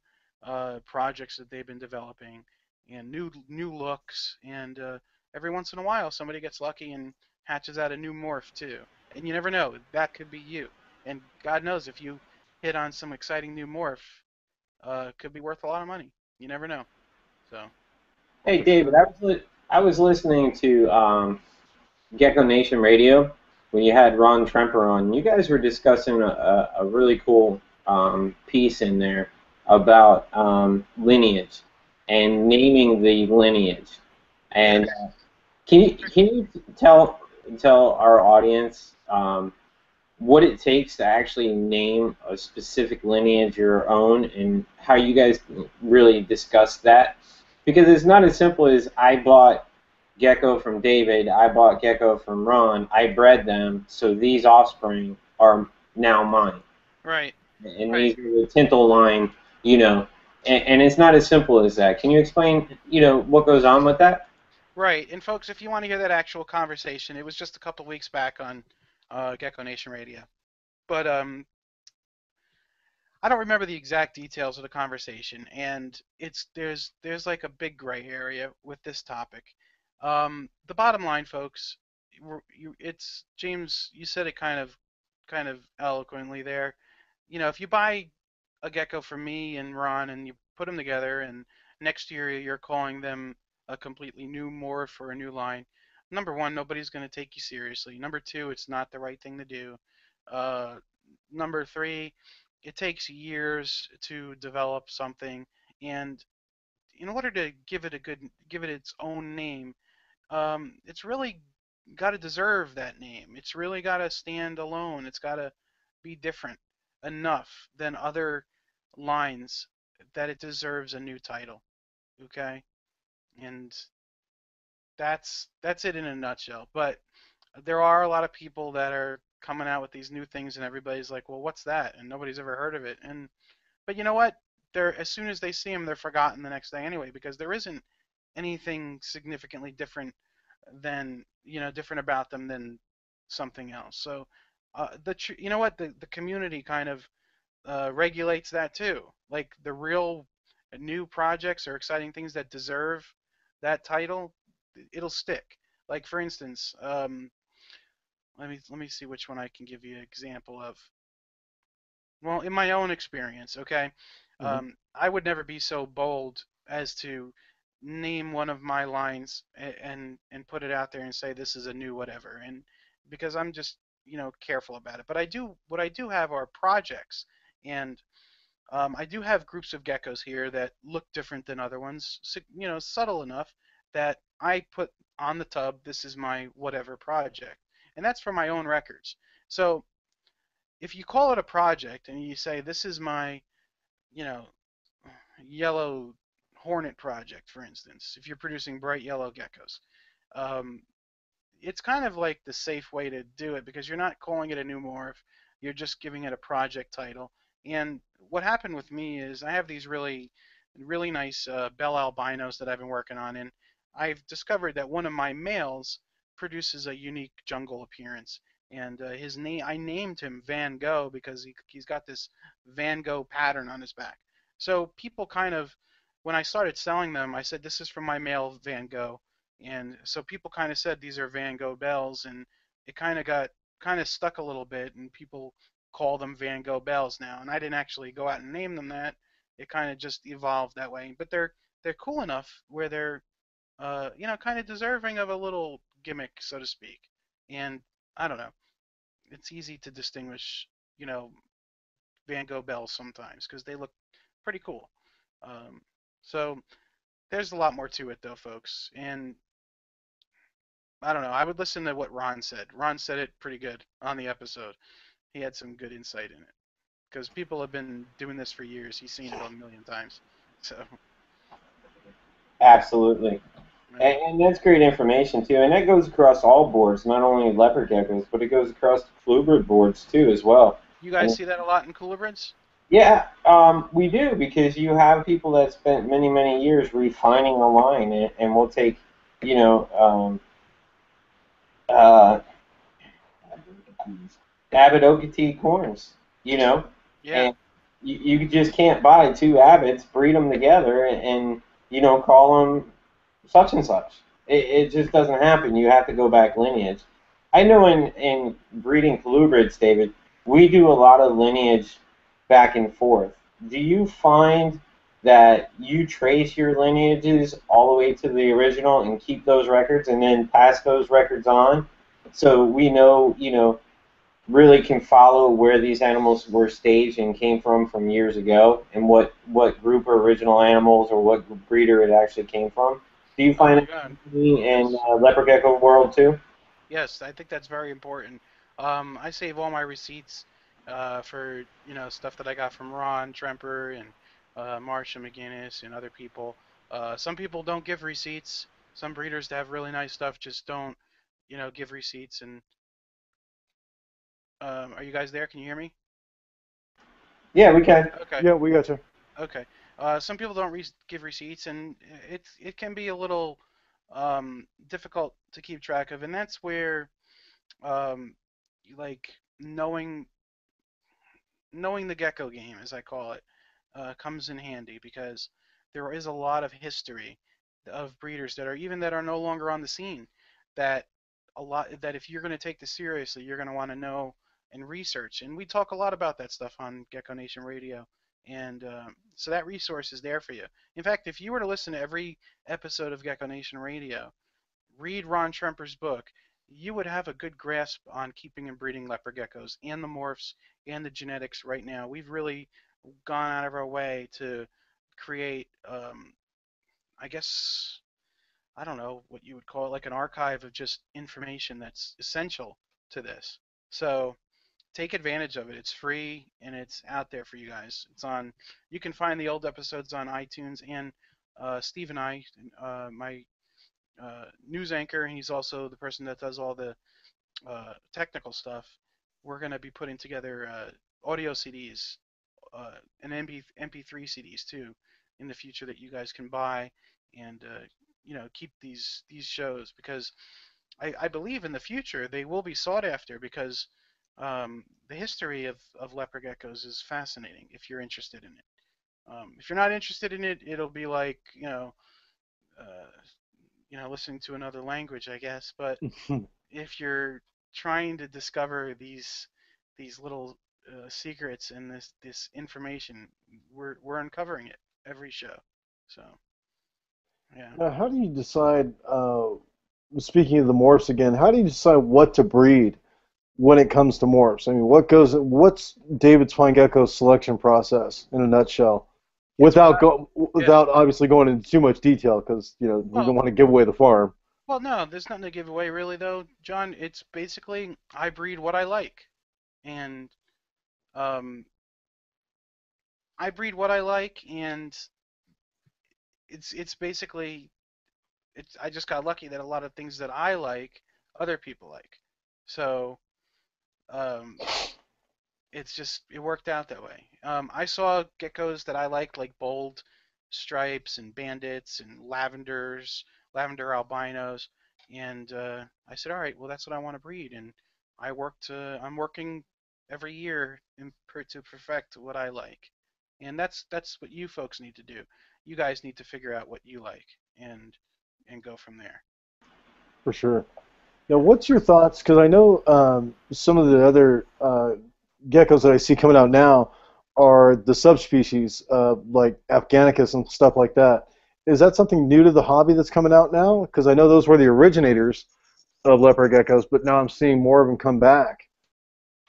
projects that they've been developing, and new looks. And every once in a while, somebody gets lucky and hatches out a new morph too. And you never know, that could be you. And God knows, if you hit on some exciting new morph, it could be worth a lot of money. You never know. So. Hey, David, I was listening to Gecko Nation Radio when you had Ron Tremper on. You guys were discussing a really cool piece in there about lineage and naming the lineage. And can you tell our audience what it takes to actually name a specific lineage your own, and how you guys really discuss that? Because it's not as simple as I bought gecko from David, I bought gecko from Ron, I bred them, so these offspring are now mine. Right. And these are the Tintle line, and it's not as simple as that. Can you explain, what goes on with that? Right. And folks, if you want to hear that actual conversation, it was just a couple weeks back on Gecko Nation Radio. But I don't remember the exact details of the conversation, and there's like a big gray area with this topic. The bottom line, folks, it's James. You said it kind of eloquently there. If you buy a gecko from me and Ron, and you put them together, and next year you're calling them a completely new morph or a new line, number one, nobody's going to take you seriously. Number two, it's not the right thing to do. Number three, it takes years to develop something, and in order to give it its own name, it's really got to deserve that name. It's really got to stand alone. It's got to be different enough than other lines that it deserves a new title. Okay, and that's it in a nutshell. But there are a lot of people that are coming out with these new things, and everybody's like, well, what's that? And nobody's ever heard of it. But you know what? As soon as they see them, they're forgotten the next day anyway, because there isn't anything significantly different about them than something else. So you know what? The community kind of regulates that too. Like the real new projects or exciting things that deserve that title, it'll stick. Like for instance, let me see which one I can give you an example of. Well, in my own experience, okay, Mm-hmm. I would never be so bold as to name one of my lines and put it out there and say this is a new whatever, and because I'm just careful about it. But what I do have are projects, and I do have groups of geckos here that look different than other ones, subtle enough that I put on the tub, this is my whatever project, and that's for my own records. So if you call it a project and you say this is my, you know, yellow hornet project, for instance, if you're producing bright yellow geckos, um, it's kind of like the safe way to do it because you're not calling it a new morph, you're just giving it a project title. And what happened with me is I have these really nice Bell albinos that I've been working on, and I've discovered that one of my males produces a unique jungle appearance. And his name, I named him Van Gogh because he's got this Van Gogh pattern on his back. So people kind of, when I started selling them, I said this is from my male Van Gogh, and so people kind of said these are Van Gogh bells, and it kind of stuck a little bit, and people call them Van Gogh bells now. And I didn't actually go out and name them that. It kind of just evolved that way. But they're cool enough where they're kind of deserving of a little gimmick, so to speak. And I don't know, it's easy to distinguish, you know, Van Gogh bells sometimes because they look pretty cool. Um, so there's a lot more to it though, folks. And I don't know. I would listen to what Ron said. Ron said it pretty good on the episode. He had some good insight in it because people have been doing this for years. He's seen it a million times. So, Absolutely. right. And that's great information too, and that goes across all boards, not only leopard geckos, but it goes across the colubrid boards too as well. You guys And see that a lot in colubrids? yeah, we do because you have people that spent many many years refining a line, and we'll take, you know, uh, Abbott corns, Yeah. and you just can't buy two Abbotts, breed them together, and call them such and such. It just doesn't happen. You have to go back lineage. I know in breeding colubrids, David, we do a lot of lineage back and forth. Do you find that you trace your lineages all the way to the original and keep those records and then pass those records on so we know, really can follow where these animals were staged and came from years ago and what group of original animals or what breeder it actually came from? Do you Oh find my it God. in Yes. leopard gecko world too? Yes, I think that's very important. I save all my receipts for stuff that I got from Ron Tremper and Marsha McGinnis and other people. Some people don't give receipts. Some breeders that have really nice stuff just don't, give receipts. And are you guys there? Can you hear me? Yeah, we can. Okay. Yeah, we got you. Okay. Some people don't give receipts, and it can be a little difficult to keep track of, and that's where like knowing the gecko game, as I call it, comes in handy because there is a lot of history of breeders that are no longer on the scene that that if you're going to take this seriously, you're going to want to know and research. And we talk a lot about that stuff on Gecko Nation Radio. And so that resource is there for you. In fact, if you were to listen to every episode of Gecko Nation Radio, read Ron Tremper's book, you would have a good grasp on keeping and breeding leopard geckos and the morphs and the genetics right now. We've really gone out of our way to create, I guess, I don't know what you would call it, like an archive of just information that's essential to this. So take advantage of it. It's free and it's out there for you guys. You can find the old episodes on iTunes, and Steve and I, my news anchor, and he's also the person that does all the technical stuff. We're going to be putting together audio CDs and MP3 CDs too in the future that you guys can buy and keep these shows because I believe in the future they will be sought after because the history of leopard geckos is fascinating if you're interested in it. If you're not interested in it, it'll be like listening to another language, I guess. But if you're trying to discover these little secrets and this information, we're uncovering it every show. So yeah. Now, how do you decide, speaking of the morphs again, how do you decide what to breed when it comes to morphs? I mean, what's David's Fine Gecko's selection process in a nutshell? It's what yeah. Without obviously going into too much detail, because we don't Well, want to give away the farm. well, no, there's nothing to give away really though, John. It's basically I breed what I like, and um, I breed what I like, and it's basically I just got lucky that a lot of things that I like, other people like. So um, it worked out that way. I saw geckos that I liked, like bold stripes and bandits and lavender albinos, and I said, all right, well that's what I want to breed, and I'm working every year to perfect what I like, and that's what you folks need to do. You guys need to figure out what you like and go from there. For sure. Now, what's your thoughts? Because I know some of the other geckos that I see coming out now are the subspecies, like Afghanicus and stuff like that. Is that something new to the hobby that's coming out now? Because I know those were the originators of leopard geckos, but now I'm seeing more of them come back.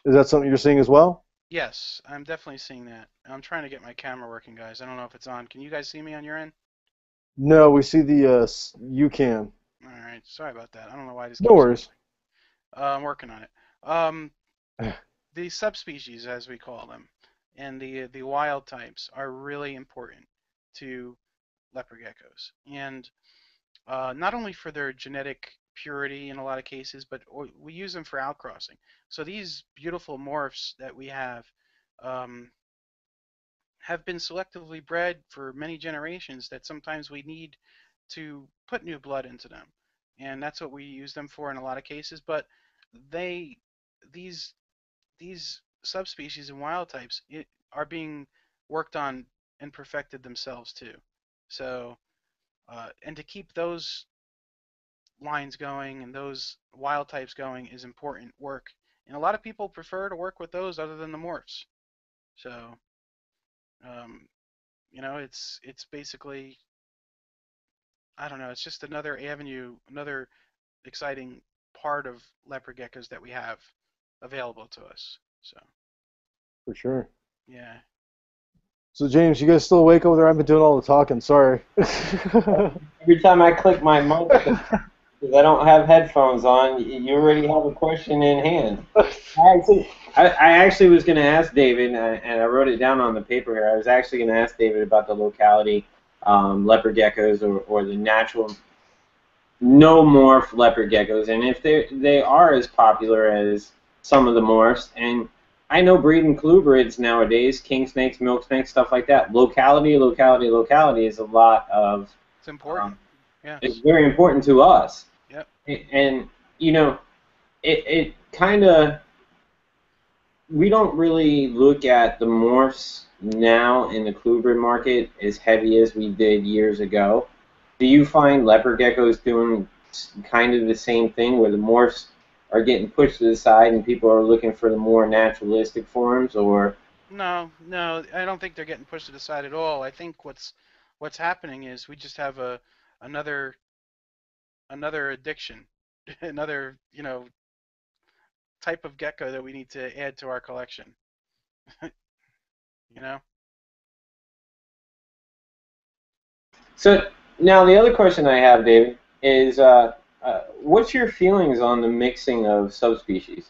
Is that something you're seeing as well? Yes, I'm definitely seeing that. I'm trying to get my camera working, guys. I don't know if it's on. Can you guys see me on your end? No, we see the UCAN. All right, sorry about that. I don't know why this No keeps. worries. I'm working on it. Um, the subspecies, as we call them, and the wild types are really important to leopard geckos, and not only for their genetic purity in a lot of cases, but we use them for outcrossing. So these beautiful morphs that we um, have been selectively bred for many generations that sometimes we need to put new blood into them. And that's what we use them for in a lot of cases. But they, these, these subspecies and wild types are being worked on and perfected themselves too. So, and to keep those lines going and those wild types going is important work. And a lot of people prefer to work with those other than the morphs. So, um, it's basically, I don't know, it's just another avenue, another exciting part of leopard geckos that we have available to us. So, For sure. yeah. So, James, you guys still awake over there? I've been doing all the talking. Sorry. Every time I click my mic, because I don't have headphones on, you already have a question in hand. I actually was going to ask David, and I wrote it down on the paper here. I was actually going to ask David about the locality leopard geckos or the natural no morph leopard geckos, and if they are as popular as some of the morphs. And I know breeding colubrids nowadays, king snakes, milk snakes, stuff like that. Locality is a lot of. It's important. Yes. It's very important to us. Yep. And it kind of, we don't really look at the morphs now in the colubrid market as heavy as we did years ago. Do you find leopard geckos doing kind of the same thing where the morphs are getting pushed to the side and people are looking for the more naturalistic forms, or? No, I don't think they're getting pushed to the side at all. I think what's happening is we just have another addiction, another type of gecko that we need to add to our collection. you know. So now the other question I have, David, is what's your feelings on the mixing of subspecies?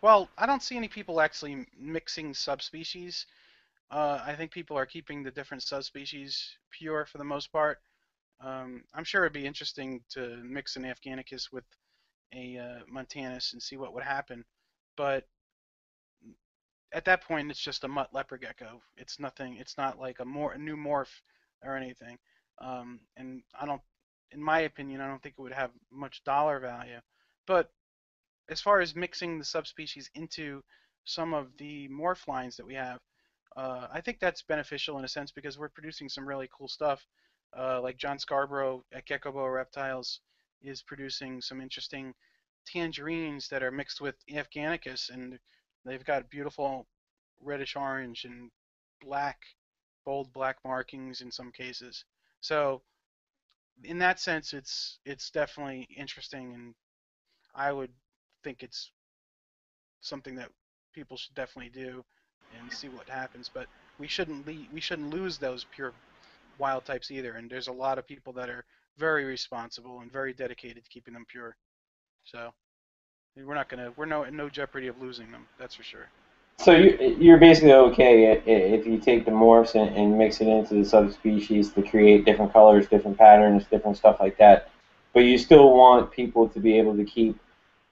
Well, I don't see any people actually mixing subspecies. I think people are keeping the different subspecies pure for the most part. I'm sure it'd be interesting to mix an Afghanicus with a Montanus and see what would happen, but at that point it's just a mutt leopard gecko. It's nothing. It's not like a new morph or anything. And I don't, in my opinion, I don't think it would have much dollar value. But as far as mixing the subspecies into some of the morph lines that we have, I think that's beneficial in a sense because we're producing some really cool stuff. Like John Scarborough at Gecko Reptiles is producing some interesting tangerines that are mixed with Afghanicus, and they've got beautiful reddish orange and black, bold black markings in some cases. So in that sense, it's definitely interesting, and I would think it's something that people should definitely do and see what happens. But we shouldn't lose those pure wild types either. And there's a lot of people that are very responsible and very dedicated to keeping them pure. So we're no jeopardy of losing them. That's for sure. So you're basically okay if you take the morphs and mix it into the subspecies to create different colors, different patterns, different stuff like that. But you still want people to be able to keep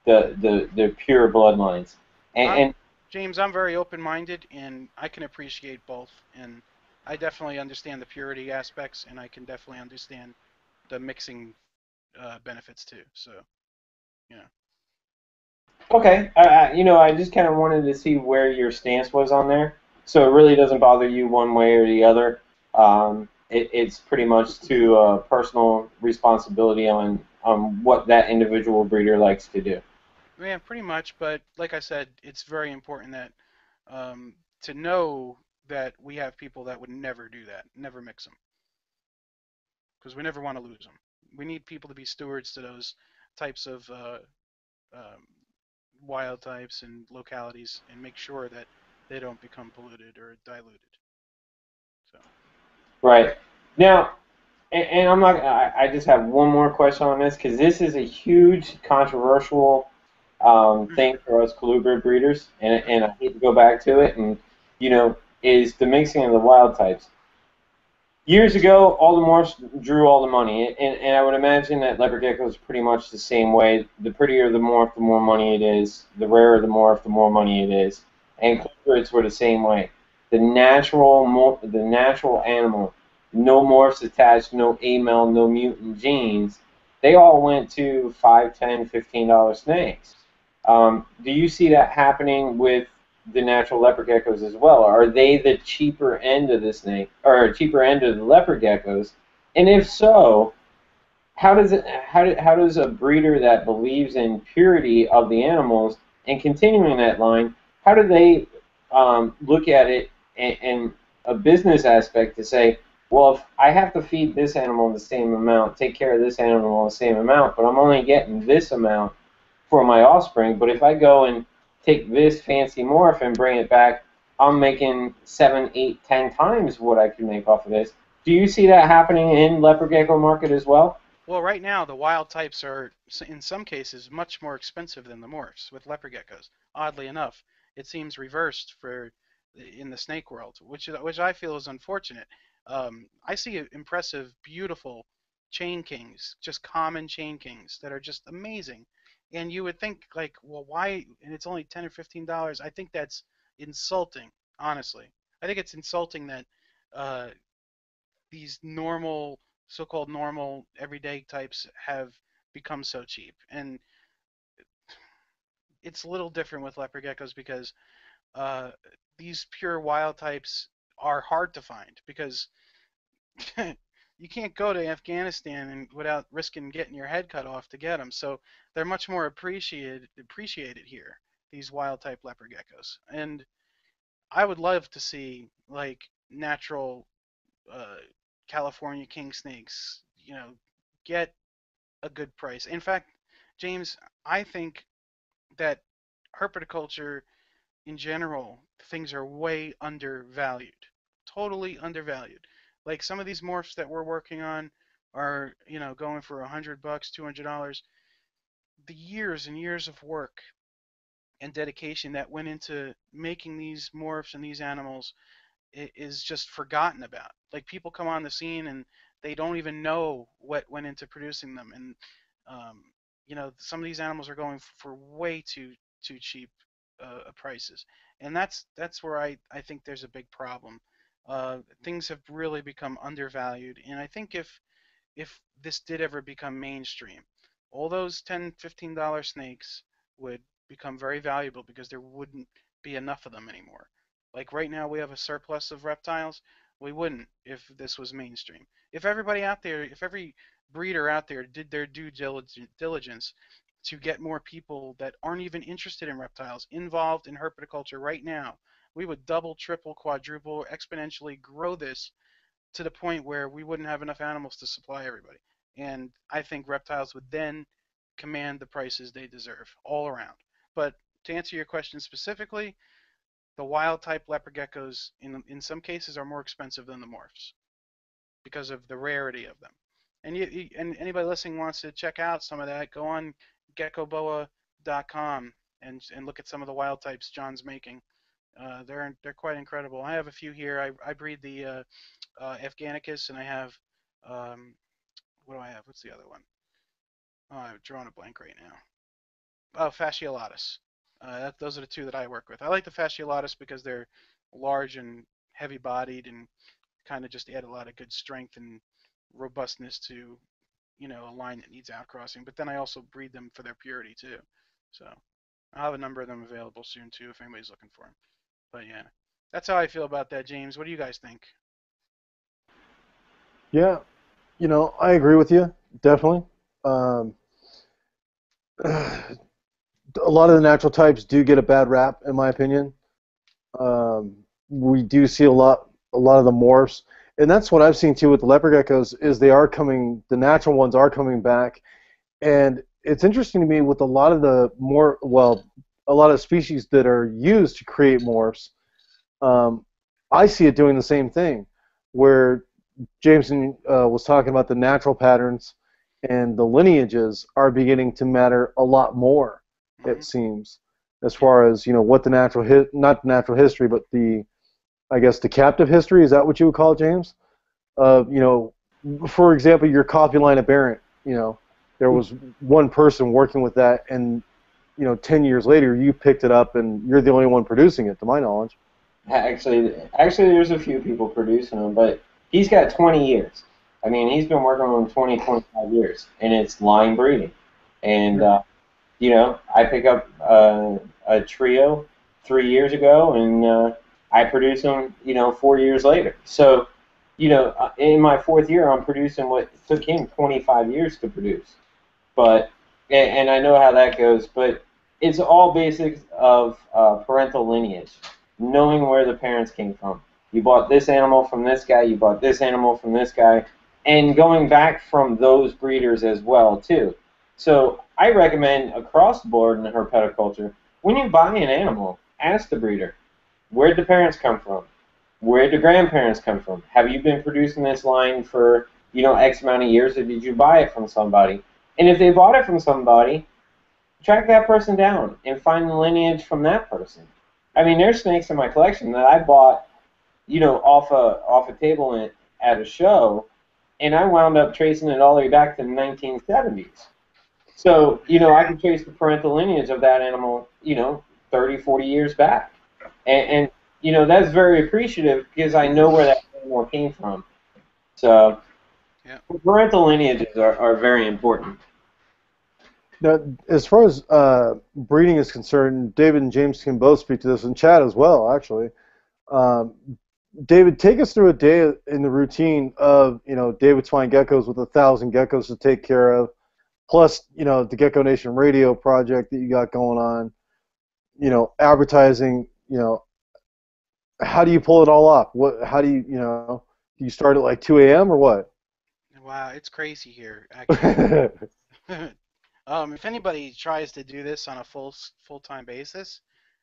the pure bloodlines. And James, I'm very open-minded, and I can appreciate both. And I definitely understand the purity aspects, and I can definitely understand the mixing benefits too. So, yeah. okay, I just kind of wanted to see where your stance was on there. So it really doesn't bother you one way or the other. It's pretty much to personal responsibility on what that individual breeder likes to do. Yeah, pretty much. But like I said, it's very important that to know that we have people that would never do that, never mix them, because we never want to lose them. We need people to be stewards to those types of um, wild types and localities, and make sure that they don't become polluted or diluted. So. Right. Now, and I'm not. I just have one more question on this because this is a huge controversial thing for us colubrid breeders, and I hate to go back to it, and is the mixing of the wild types. Years ago, all the morphs drew all the money, and I would imagine that leopard gecko is pretty much the same way. The prettier the morph, the more money it is. The rarer the morph, the more money it is. And colubrids were the same way. The natural animal, no morphs attached, no amel, no mutant genes. They all went to $5, $10, $15 snakes. Do you see that happening with the natural leopard geckos as well? Are they the cheaper end of the snake, or cheaper end of the leopard geckos? And if so, how does a breeder that believes in purity of the animals and continuing that line, how do they look at it in a business aspect to say, well, if I have to feed this animal the same amount, take care of this animal the same amount, but I'm only getting this amount for my offspring, but if I go and take this fancy morph and bring it back, I'm making 7, 8, 10 times what I could make off of this. Do you see that happening in leopard gecko market as well? Well, right now the wild types are, in some cases, much more expensive than the morphs with leopard geckos. Oddly enough, it seems reversed for in the snake world, which I feel is unfortunate. I see impressive, beautiful chain kings, just common chain kings that are just amazing, and you would think like, well, why? And it's only $10 or $15. I think that's insulting, honestly. I think it's insulting that uh, these normal, so-called normal, everyday types have become so cheap. And it's a little different with leopard geckos because uh, these pure wild types are hard to find because you can't go to Afghanistan and without risking getting your head cut off to get them. So they're much more appreciated here, these wild type leopard geckos. And I would love to see like natural uh, California king snakes, get a good price. In fact, James, I think that herpetoculture in general, things are way undervalued, totally undervalued. Like some of these morphs that we're working on are, going for $100, $200. The years and years of work and dedication that went into making these morphs and these animals is just forgotten about. Like people come on the scene and they don't even know what went into producing them, and um, some of these animals are going for way too cheap prices, and that's where I think there's a big problem. Things have really become undervalued, and I think if this did ever become mainstream, all those $10, $15 snakes would become very valuable because there wouldn't be enough of them anymore. Like right now we have a surplus of reptiles. We wouldn't if this was mainstream. If everybody out there, if every breeder out there did their due diligence to get more people that aren't even interested in reptiles involved in herpetoculture right now, we would double, triple, quadruple, exponentially grow this to the point where we wouldn't have enough animals to supply everybody. And I think reptiles would then command the prices they deserve all around. But to answer your question specifically, the wild type leopard geckos in some cases are more expensive than the morphs because of the rarity of them. And anybody listening wants to check out some of that, go on geckoboa.com and look at some of the wild types John's making. They're quite incredible. I have a few here. I breed the Afghanicus, and I have what do I have? What's the other one? Oh, I've drawn a blank right now. Oh, fasciolatus. Those are the two that I work with. I like the fasciolatus because they're large and heavy-bodied and kind of just add a lot of good strength and robustness to, a line that needs outcrossing. But then I also breed them for their purity too. So I'll have a number of them available soon too if anybody's looking for them. But yeah, that's how I feel about that, James. What do you guys think? Yeah, I agree with you, definitely. Um, a lot of the natural types do get a bad rap, in my opinion. We do see a lot of the morphs, and that's what I've seen too with the leopard geckos. Is the natural ones are coming back, and it's interesting to me with a lot of a lot of species that are used to create morphs. I see it doing the same thing, where Jameson was talking about the natural patterns and the lineages are beginning to matter a lot more, it seems, as far as what the not the natural history, but I guess the captive history, is that what you would call it, James? For example, your coffee line aberrant, there was one person working with that, and 10 years later you picked it up and you're the only one producing it, to my knowledge. Actually, there's a few people producing them, but he's got 20 years. I mean, he's been working on them 20, 25 years, and it's line breeding. And, I pick up a trio 3 years ago, and I produce them, 4 years later. So, in my fourth year, I'm producing what took him 25 years to produce. But, and I know how that goes, but it's all basics of parental lineage, knowing where the parents came from. You bought this animal from this guy, you bought this animal from this guy, and going back from those breeders as well, too. So I recommend across the board in herpetoculture, when you buy an animal, ask the breeder, where'd the parents come from? Where'd the grandparents come from? Have you been producing this line for, X amount of years, or did you buy it from somebody? And if they bought it from somebody, track that person down and find the lineage from that person. I mean, there's snakes in my collection that I bought, off a table at a show, and I wound up tracing it all the way back to the 1970s. So, I can trace the parental lineage of that animal, 30, 40 years back. And that's very appreciative because I know where that animal came from. So, yeah. Parental lineages are very important. Now, as far as breeding is concerned, David and James can both speak to this, and Chad as well, actually. David, take us through a day in the routine of, David Swine Geckos with 1,000 geckos to take care of, plus, the Gecko Nation radio project that you got going on, advertising, how do you pull it all off? How do do you start at like 2 a.m. or what? Wow, it's crazy here, actually. If anybody tries to do this on a full-time basis,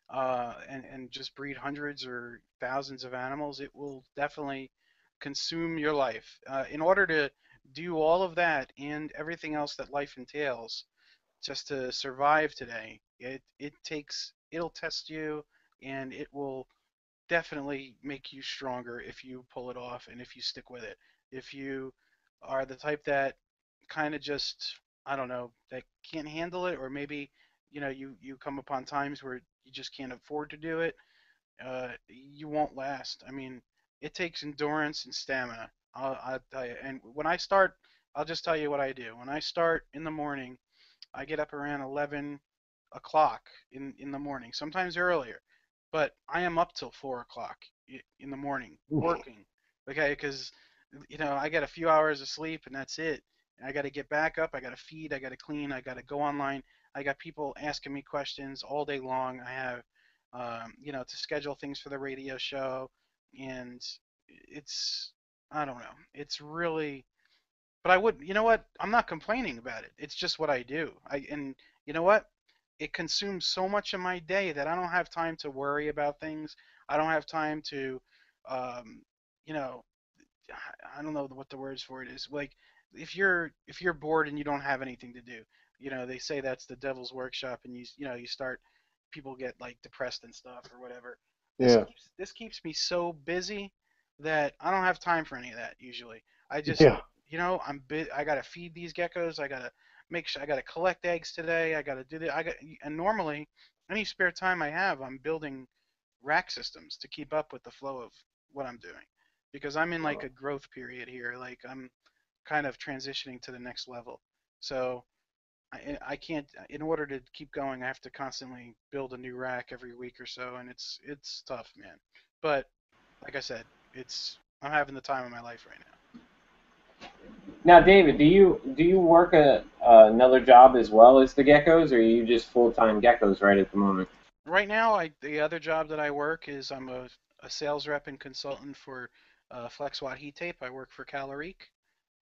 and just breed hundreds or thousands of animals, it will definitely consume your life. In order to do all of that and everything else that life entails, just to survive today, it'll test you, and it will definitely make you stronger if you pull it off and if you stick with it. If you are the type that kind of just, I don't know, that can't handle it, or maybe you come upon times where you just can't afford to do it, you won't last. I mean, it takes endurance and stamina. I'll tell you. And when I start, I'll just tell you what I do. When I start in the morning, I get up around 11 o'clock in the morning, sometimes earlier. but I am up till 4 o'clock in the morning working. Okay, because I get a few hours of sleep and that's it. I got to get back up. I got to feed. I got to clean. I got to go online. I got people asking me questions all day long. I have, to schedule things for the radio show, and it's, I don't know. It's really, but I would, you know what? I'm not complaining about it. It's just what I do. And you know what? It consumes so much of my day that I don't have time to worry about things. I don't have time to, um, you know, I don't know what the words for it is. Like if you're bored and you don't have anything to do, they say that's the devil's workshop, and you start people get like depressed and stuff or whatever. This Yeah. keeps this keeps me so busy that I don't have time for any of that usually. I just Yeah. I gotta feed these geckos. I gotta make sure I gotta collect eggs today. I gotta do that. And normally any spare time I have, I'm building rack systems to keep up with the flow of what I'm doing because I'm in like a growth period here. Like I'm kind of transitioning to the next level. So I can't, in order to keep going, I have to constantly build a new rack every week or so, and it's tough, man. But like I said, I'm having the time of my life right now. Now, David, do you work another job as well as the geckos, or are you just full-time geckos right at the moment? Right now, the other job that I work is I'm a sales rep and consultant for Flexwatt Heat Tape. I work for Calorique.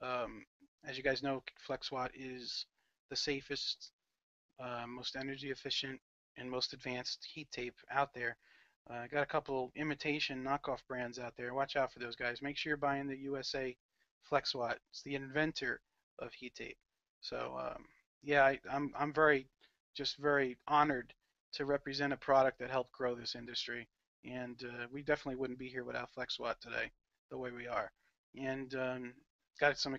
Um, as you guys know, Flexwatt is the safest, most energy efficient, and most advanced heat tape out there. I got a couple imitation knockoff brands out there. Watch out for those guys. Make sure you're buying the USA Flexwatt. It's the inventor of heat tape. So yeah, I'm very honored to represent a product that helped grow this industry. And we definitely wouldn't be here without Flexwatt today, the way we are. And got some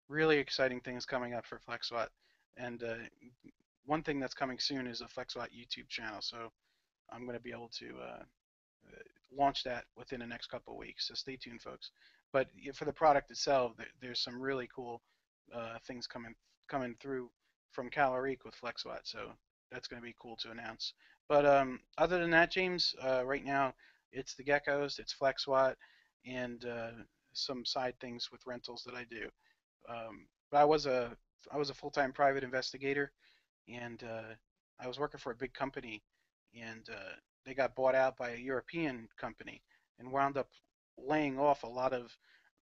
really exciting things coming up for Flexwatt. And one thing that's coming soon is a Flexwatt YouTube channel. So I'm going to be able to launch that within the next couple of weeks. So stay tuned, folks. But for the product itself, there's some really cool things coming through from Calorique with Flexwatt. So that's going to be cool to announce. But other than that, James, right now it's the geckos, it's Flexwatt, and some side things with rentals that I do. But I was a full-time private investigator, and I was working for a big company, and they got bought out by a European company and wound up laying off a lot of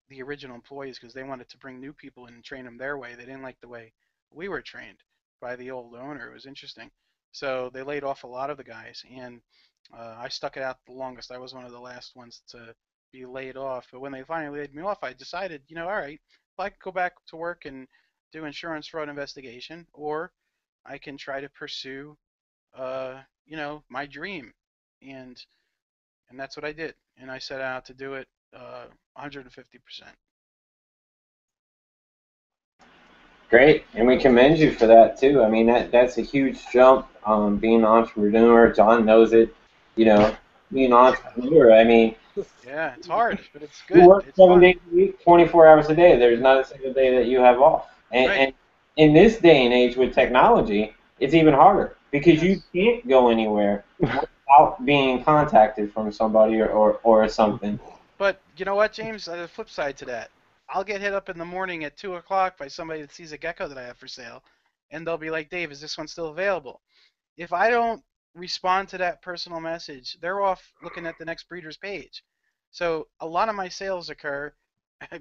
the original employees because they wanted to bring new people in and train them their way. They didn't like the way we were trained by the old owner. It was interesting. So they laid off a lot of the guys, and I stuck it out the longest. I was one of the last ones to be laid off. But when they finally laid me off, I decided, all right, if I could go back to work and do insurance fraud investigation, or I can try to pursue, my dream, and that's what I did, and I set out to do it 150%. Great, and we commend you for that too. I mean, that's a huge jump. Being an entrepreneur, John knows it. Being an entrepreneur. I mean, Yeah, it's hard, but it's you good. work It's 7 days fun. a week, 24 hours a day. There's not a single day that you have off. And, Right. and in this day and age with technology, it's even harder because you Yes. can't go anywhere without being contacted from somebody or something. But you know what, James? The flip side to that, I'll get hit up in the morning at 2 o'clock by somebody that sees a gecko that I have for sale, and they'll be like, "Dave, is this one still available?" If I don't respond to that personal message, they're off looking at the next breeder's page. So a lot of my sales occur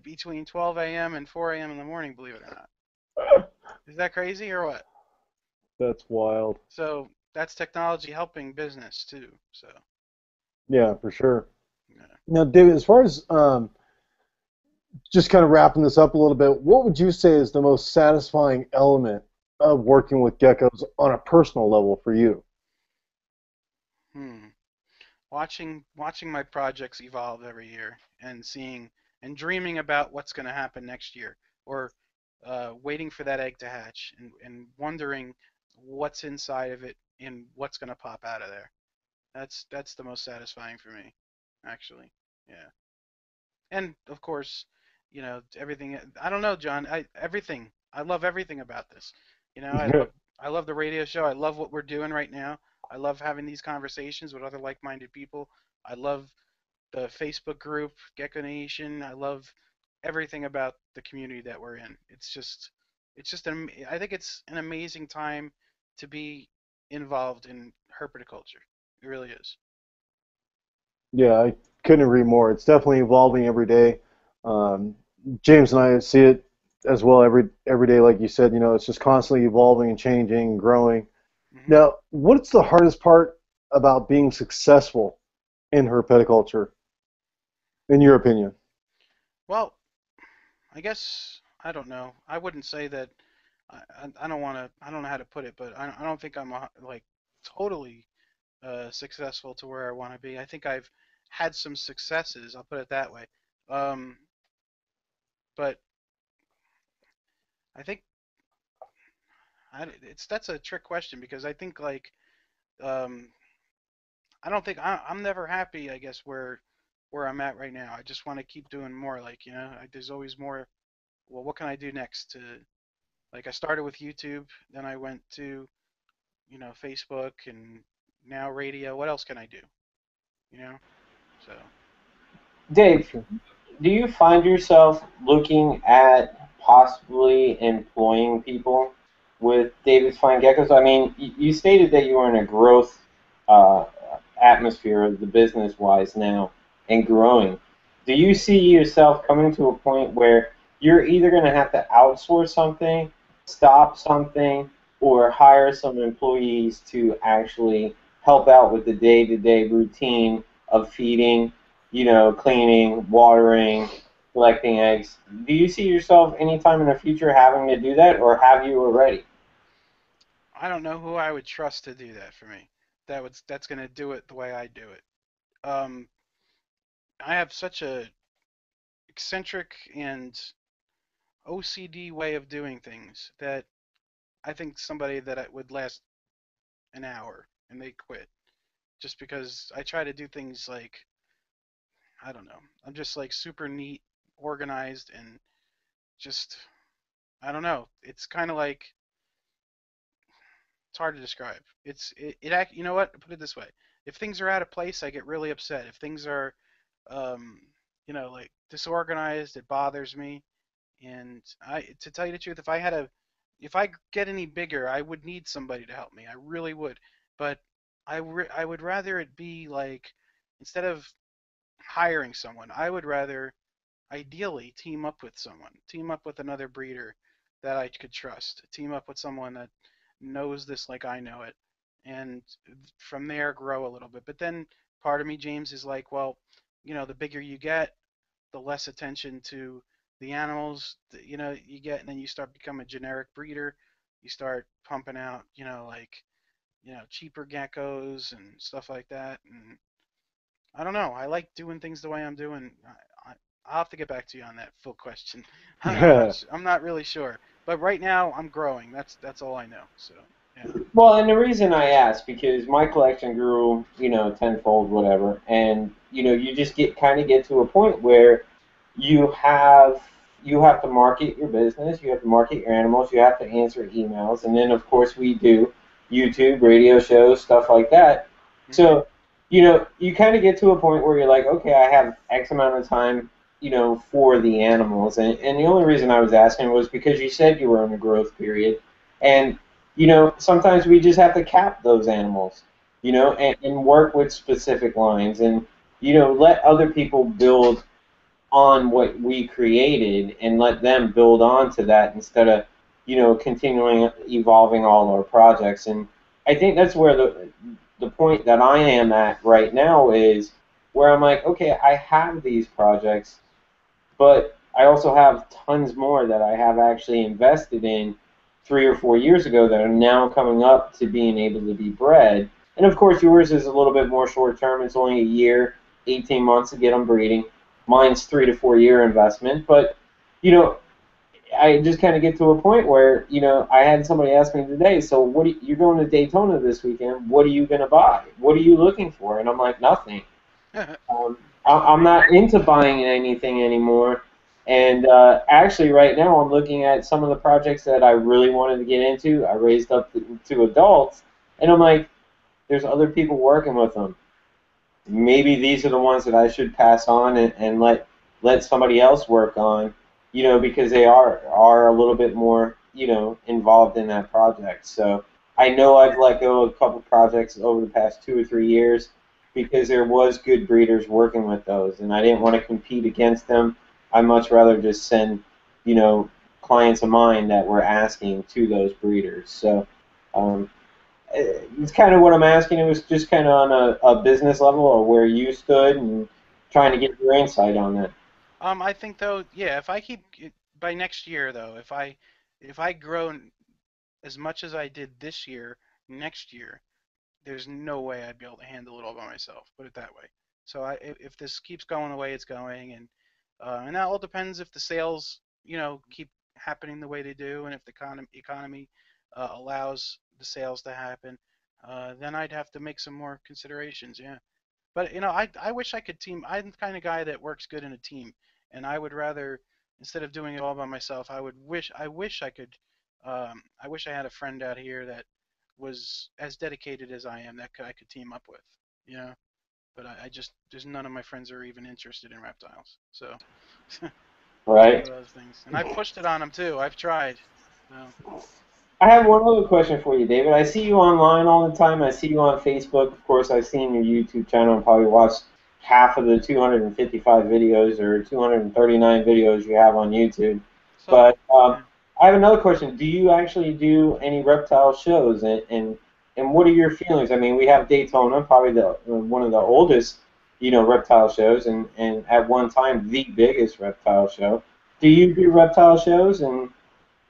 between 12 a.m. and 4 a.m. in the morning, believe it or not. Is that crazy or what? That's wild. So that's technology helping business too. So Yeah, for sure. yeah. Now, David, as far as just kind of wrapping this up a little bit, what would you say is the most satisfying element of working with geckos on a personal level for you? Hmm. Watching my projects evolve every year and seeing and dreaming about what's going to happen next year, or waiting for that egg to hatch and wondering what's inside of it and what's going to pop out of there. That's the most satisfying for me, actually. Yeah. And of course, everything. I don't know, John. Everything. I love everything about this. I love the radio show. I love what we're doing right now. I love having these conversations with other like-minded people. I love the Facebook group, Gecko Nation. I love everything about the community that we're in. I think it's an amazing time to be involved in herpetoculture. It really is. Yeah, I couldn't agree more. It's definitely evolving every day. Um, James and I see it as well every day. Like you said, it's just constantly evolving and changing and growing. Hmm. Now, what's the hardest part about being successful in herpetoculture, in your opinion? Well, I guess I don't know. I wouldn't say that. I don't want to. I don't know how to put it, but I don't think I'm like totally successful to where I want to be. I think I've had some successes. I'll put it that way. Um, but I think that's a trick question because I think like um, I don't think I'm never happy. I guess where I'm at right now. I just want to keep doing more. Like there's always more. Well, what can I do next to like I started with YouTube, then I went to Facebook and now radio. What else can I do? You know, so For Dave, sure. do you find yourself looking at possibly employing people with David's Fine Geckos? I mean, you stated that you were in a growth uh, atmosphere, the business-wise now, and growing. Do you see yourself coming to a point where you're either going to have to outsource something, stop something, or hire some employees to actually help out with the day-to-day routine of feeding, cleaning, watering, collecting eggs? Do you see yourself anytime in the future having to do that, or have you already? I don't know who I would trust to do that for me. That's gonna do it the way I do it. Um, I have such a eccentric and OCD way of doing things that I think somebody that would last an hour and they quit just because I try to do things like I don't know. I'm just like super neat, organized, and just I don't know. It's kind of like it's hard to describe. You know what? Put it this way: if things are out of place, I get really upset. If things are, um, like disorganized, it bothers me. And to tell you the truth, if I get any bigger, I would need somebody to help me. I really would. But I would rather it be like instead of hiring someone, I would rather ideally team up with another breeder that I could trust, team up with someone that knows this like I know it, and from there grow a little bit. But then part of me, James, is like, well, the bigger you get, the less attention to the animals you get, and then you start becoming a generic breeder. You start pumping out, like cheaper geckos and stuff like that, and I don't know. I like doing things the way I'm doing. I'll have to get back to you on that full question. sure. I'm not really sure. But right now I'm growing. That's all I know. So yeah. Well, and the reason I ask because my collection grew, tenfold, whatever, and you just get to a point where you have you have to market your business, you have to market your animals, you have to answer emails, and then of course we do YouTube, radio shows, stuff like that. Hmm. So, you kind of get to a point where you're like, okay, I have X amount of time, for the animals, and the only reason I was asking was because you said you were in a growth period, and sometimes we just have to cap those animals, and work with specific lines, and let other people build on what we created and let them build on to that instead of continuing evolving all our projects. And I think that's where the point that I am at right now is where I'm like, okay, I have these projects, but I also have tons more that I have actually invested in 3 or 4 years ago that are now coming up to being able to be bred. And of course, yours is a little bit more short term. It's only a year, 18 months to get them breeding. Mine's 3 to 4 year investment. But, you know, I just kind of get to a point where, I had somebody ask me today, so you're going to Daytona this weekend. What are you going to buy? What are you looking for? And I'm like, nothing. I'm not into buying anything anymore. And actually, right now, I'm looking at some of the projects that I really wanted to get into. I raised up to adults, and I'm like, there's other people working with them. Maybe these are the ones that I should pass on and let somebody else work on, because they are a little bit more, involved in that project. So I know I've let go of a couple projects over the past 2 or 3 years because there was good breeders working with those, and I didn't want to compete against them. I much rather just send, clients of mine that were asking to those breeders. So um, it's kind of what I'm asking. It was just kind of on a business level or where you stood and trying to get your insight on that. I think though, yeah, if I keep by next year though, if I grow as much as I did this year, next year, there's no way I'd be able to handle it all by myself. Put it that way. So if this keeps going the way it's going, and that all depends if the sales, keep happening the way they do, and if the economy allows the sales to happen, then I'd have to make some more considerations. Yeah. But I wish I could team. I'm the kind of guy that works good in a team, and I would rather, instead of doing it all by myself, I wish I could. I wish I had a friend out here that was as dedicated as I am that I could team up with. You know, but I just there's none of my friends are even interested in reptiles. So it's one of Right. those things, and I've pushed it on them too. I've tried. So I have one other question for you, David. I see you online all the time. I see you on Facebook. Of course, I've seen your YouTube channel and probably watched half of the 255 videos or 239 videos you have on YouTube. something. But Yeah. I have another question. Do you actually do any reptile shows, and what are your feelings? I mean, we have Daytona, probably the one of the oldest, reptile shows, and at one time the biggest reptile show. Do you do reptile shows? And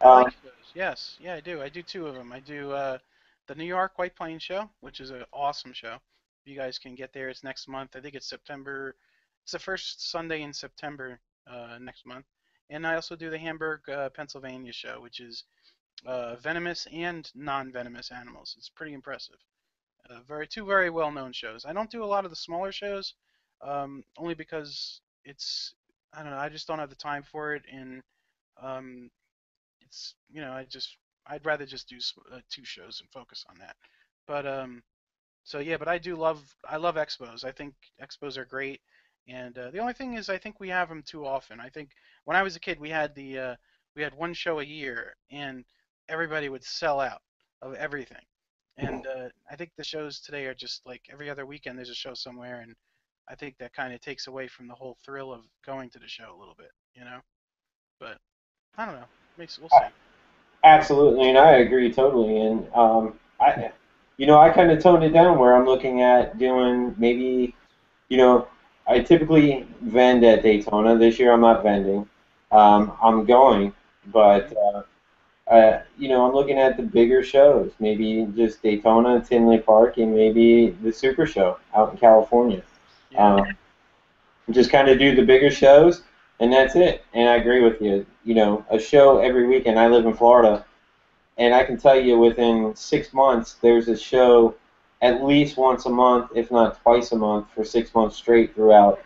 I like um, shows. Yes, yeah, I do. I do two of them. I do the New York White Plains show, which is an awesome show. If you guys can get there, it's next month. I think it's September. It's the first Sunday in September next month. And I also do the Hamburg, Pennsylvania show, which is venomous and non-venomous animals. It's pretty impressive. Two very well-known shows. I don't do a lot of the smaller shows, only because I don't know. I just don't have the time for it, and um, it's I'd rather just do two shows and focus on that. But so yeah, but I love expos. I think expos are great, and the only thing is I think we have them too often. I think when I was a kid we had one show a year, and everybody would sell out of everything. And I think the shows today are just like every other weekend there's a show somewhere, and I think that kind of takes away from the whole thrill of going to the show a little bit, you know. But I don't know. We'll see. Absolutely, and I agree totally. And I kind of toned it down where I'm looking at doing maybe, you know, I typically vend at Daytona. This year I'm not vending. I'm going, but Hmm. I'm looking at the bigger shows, maybe just Daytona, Tinley Park, and maybe the Super Show out in California. Yeah. Um, just kind of do the bigger shows, and that's it. And I agree with you. A show every weekend. I live in Florida, and I can tell you within 6 months, there's a show at least once a month, if not twice a month, for 6 months straight throughout,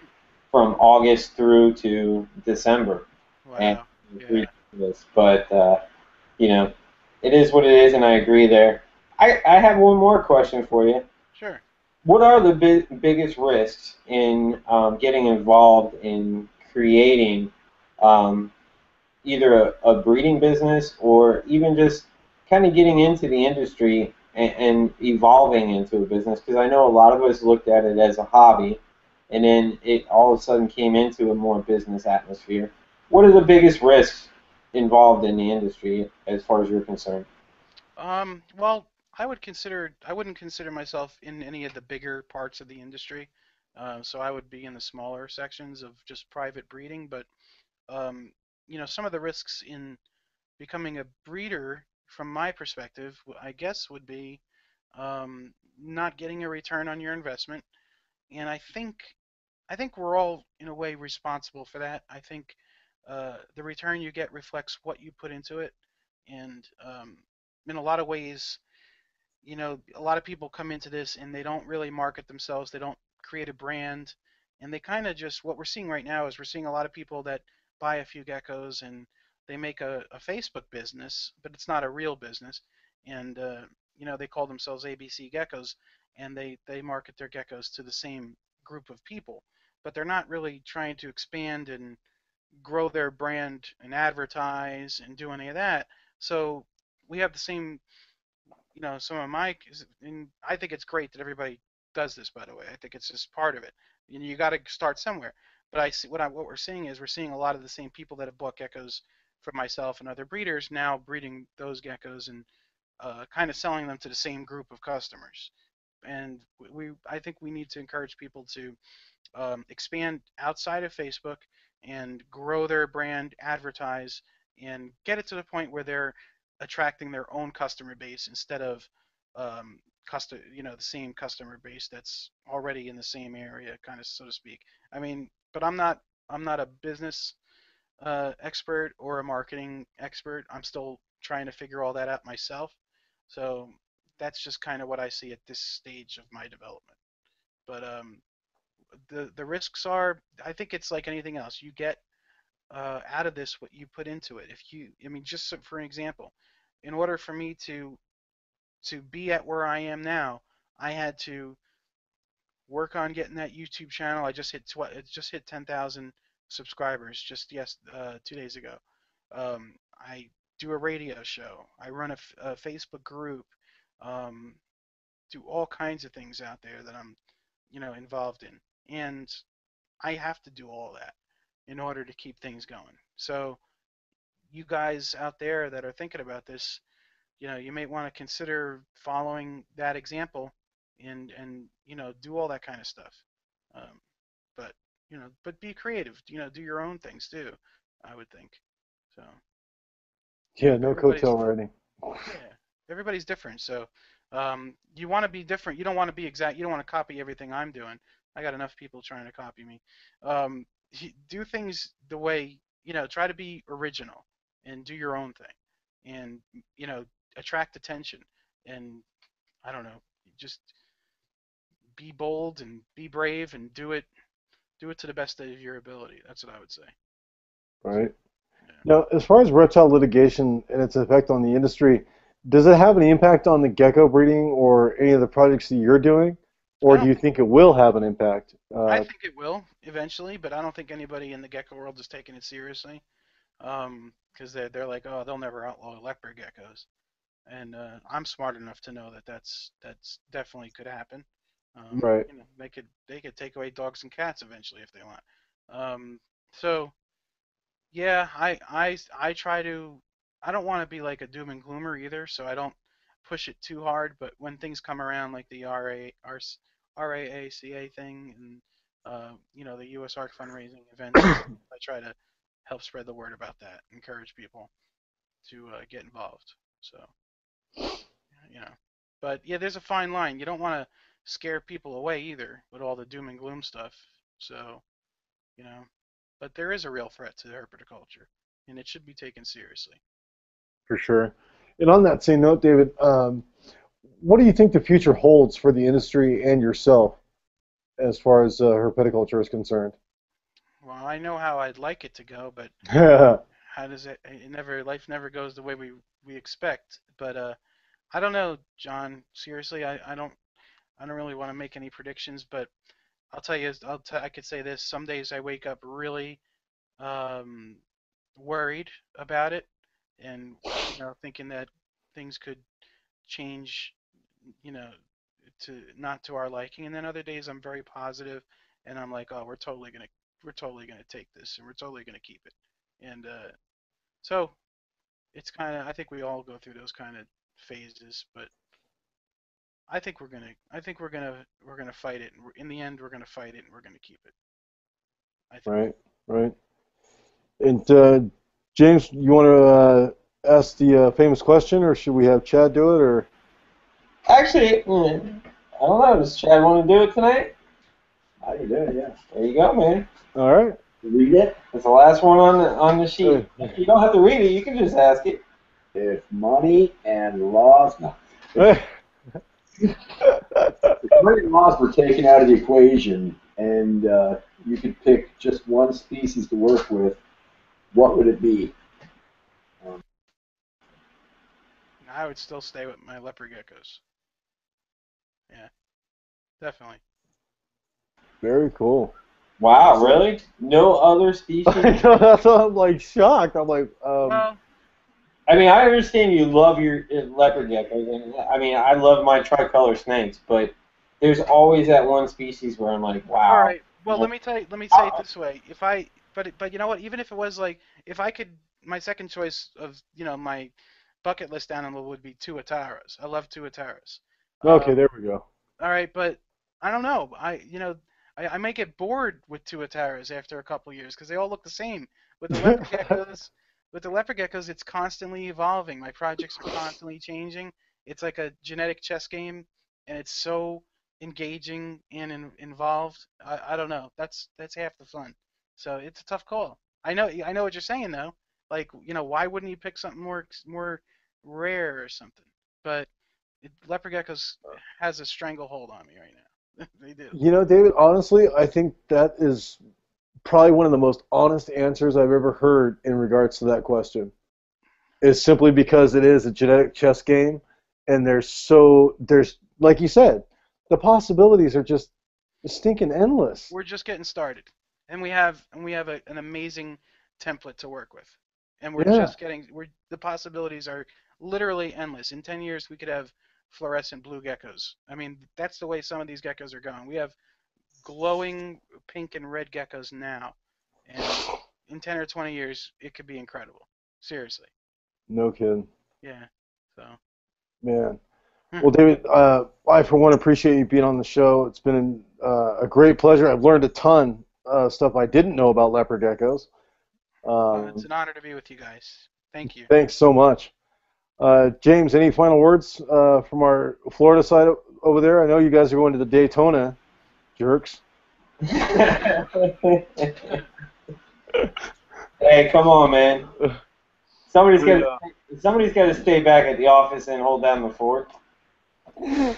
from August through to December. And Wow. it's Yeah. ridiculous. But, you know, it is what it is, and I agree there. I have one more question for you. Sure. What are the biggest risks in getting involved in creating um, either a breeding business or even just kind of getting into the industry and evolving into a business? Because I know a lot of us looked at it as a hobby, and then it all of a sudden came into a more business atmosphere. What are the biggest risks involved in the industry as far as you're concerned? Well, I wouldn't consider myself in any of the bigger parts of the industry. So I would be in the smaller sections of just private breeding. But um, some of the risks in becoming a breeder, from my perspective, I guess would be not getting a return on your investment. And I think we're all in a way responsible for that. I think the return you get reflects what you put into it, and in a lot of ways, a lot of people come into this and they don't really market themselves. They don't create a brand, and they kind of just what we're seeing right now is we're seeing a lot of people that buy a few geckos and they make a Facebook business, but it's not a real business, and they call themselves ABC Geckos, and they market their geckos to the same group of people, but they're not really trying to expand and grow their brand and advertise and do any of that. So we have the same, some of my, and I think it's great that everybody does this, by the way. I think it's just part of it. You got to start somewhere. But I see what we're seeing is we're seeing a lot of the same people that have bought geckos from myself and other breeders now breeding those geckos and kind of selling them to the same group of customers. And I think we need to encourage people to expand outside of Facebook and grow their brand, advertise, and get it to the point where they're attracting their own customer base instead of the same customer base that's already in the same area, kind of, so to speak. I mean, but I'm not a business expert or a marketing expert. I'm still trying to figure all that out myself. So that's just kind of what I see at this stage of my development. But the risks are, I think it's like anything else. You get out of this what you put into it. Just for an example, in order for me to be at where I am now, I had to work on getting that YouTube channel. I just hit 10,000 subscribers just 2 days ago. I do a radio show. I run a Facebook group. Do all kinds of things out there that I'm, involved in, and I have to do all that in order to keep things going. So you guys out there that are thinking about this, you may want to consider following that example and do all that kind of stuff. But be creative. Do your own things too, I would think. So. Yeah, no coattail riding. Yeah, everybody's different. So you want to be different. You don't want to be exact. You don't want to copy everything I'm doing. I got enough people trying to copy me. Do things the way, try to be original and do your own thing, and attract attention, and I don't know, just be bold and be brave and do it to the best of your ability. That's what I would say. Right. Yeah. Now, as far as reptile litigation and its effect on the industry, does it have any impact on the gecko breeding or any of the projects that you're doing, or do you think it will have an impact? I think it will eventually, but I don't think anybody in the gecko world is taking it seriously, because they're like, oh, they'll never outlaw leopard geckos, and I'm smart enough to know that that's definitely could happen. Right. They could take away dogs and cats eventually if they want. So yeah, I try to. I don't want to be like a doom and gloomer either, so I don't push it too hard. But when things come around, like the RAACA thing, and the U.S. ARC fundraising events, I try to help spread the word about that, encourage people to get involved. So, but yeah, there's a fine line. You don't want to scare people away either with all the doom and gloom stuff. So, but there is a real threat to herpetoculture, and it should be taken seriously. For sure. And on that same note, David, what do you think the future holds for the industry and yourself as far as herpetoculture is concerned? Well, I know how I'd like it to go, but how does it? Life never goes the way we expect. But I don't know, John. Seriously, I don't really want to make any predictions. But I'll tell you, I could say this: some days I wake up really worried about it, and thinking that things could change, to not to our liking. And then other days I'm very positive, and I'm like, oh, we're totally gonna take this, and we're totally gonna keep it. And so it's kind of, I think we all go through those kind of phases, but I think we're gonna fight it. And in the end, we're gonna fight it, and we're gonna keep it. I think. Right. And James, you want to ask the famous question, or should we have Chad do it? Or actually, I don't know. Does Chad want to do it tonight? I can do it. Yeah. There you go, man. All right. Read it. It's the last one on the sheet. You don't have to read it. You can just ask it. If money and laws, if money and laws were taken out of the equation, and you could pick just one species to work with, what would it be? I would still stay with my leopard geckos. Yeah, definitely. Very cool. Wow, really? No other species? I know, that's why I'm like shocked. I'm like, Well, I mean, I understand you love your leopard geckos, and I mean, I love my tricolor snakes, but there's always that one species where I'm like, wow. all right. Well, let me say it this way. But you know what? Even if it was like, if I could, my second choice of, my bucket list animal would be tuataras. I love tuataras. okay, there we go. All right, but I don't know. I may get bored with tuataras after a couple years because they all look the same. With the leopard geckos, it's constantly evolving. My projects are constantly changing. It's like a genetic chess game, and it's so engaging and involved. I don't know. That's half the fun. So it's a tough call. I know what you're saying though. Like, why wouldn't you pick something more rare or something? But leopard geckos has a stranglehold on me right now. They do. You know, David, honestly, I think that is probably one of the most honest answers I've ever heard in regards to that question. Is simply because it is a genetic chess game, and there's like you said, the possibilities are just stinking endless. We're just getting started, and we have an amazing template to work with, and we're just getting. The possibilities are literally endless. In 10 years, we could have fluorescent blue geckos. I mean, that's the way some of these geckos are going. We have glowing pink and red geckos now, and in 10 or 20 years, it could be incredible. Seriously. No kidding. Yeah. So. Man. Well, David, I for one appreciate you being on the show. It's been a great pleasure. I've learned a ton of stuff I didn't know about leopard geckos. It's an honor to be with you guys. Thank you. Thanks so much. James, any final words from our Florida side over there? I know you guys are going to the Daytona, jerks. Hey, come on, man. Somebody's got to stay back at the office and hold down the fort. Hey,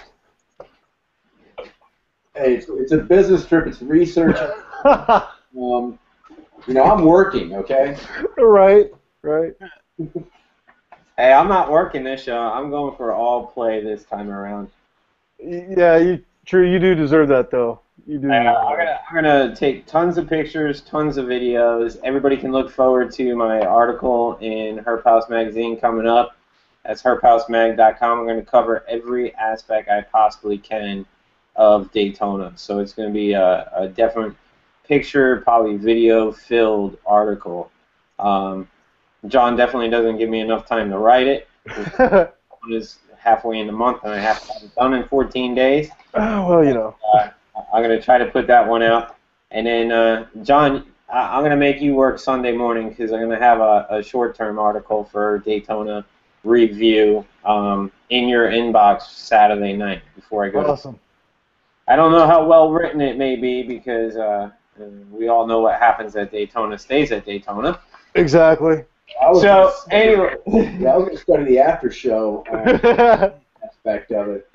it's a business trip. It's research. I'm working, okay? Right. Hey, I'm not working this show. I'm going for all play this time around. Yeah, true. You do deserve that, though. You do. I'm gonna take tons of pictures, tons of videos. Everybody can look forward to my article in Herp House Magazine coming up. That's herphouse.mag.com. I'm going to cover every aspect I possibly can of Daytona. So it's going to be a definite picture, probably video-filled article. John definitely doesn't give me enough time to write it. It is halfway in the month, and I have to have it done in 14 days. Oh, well, I'm going to try to put that one out. And then, John, I'm going to make you work Sunday morning because I'm going to have a short-term article for Daytona review in your inbox Saturday night before I go. Awesome. I don't know how well written it may be because we all know what happens at Daytona stays at Daytona. Exactly. So anyway, yeah, I was going to study the after show aspect of it.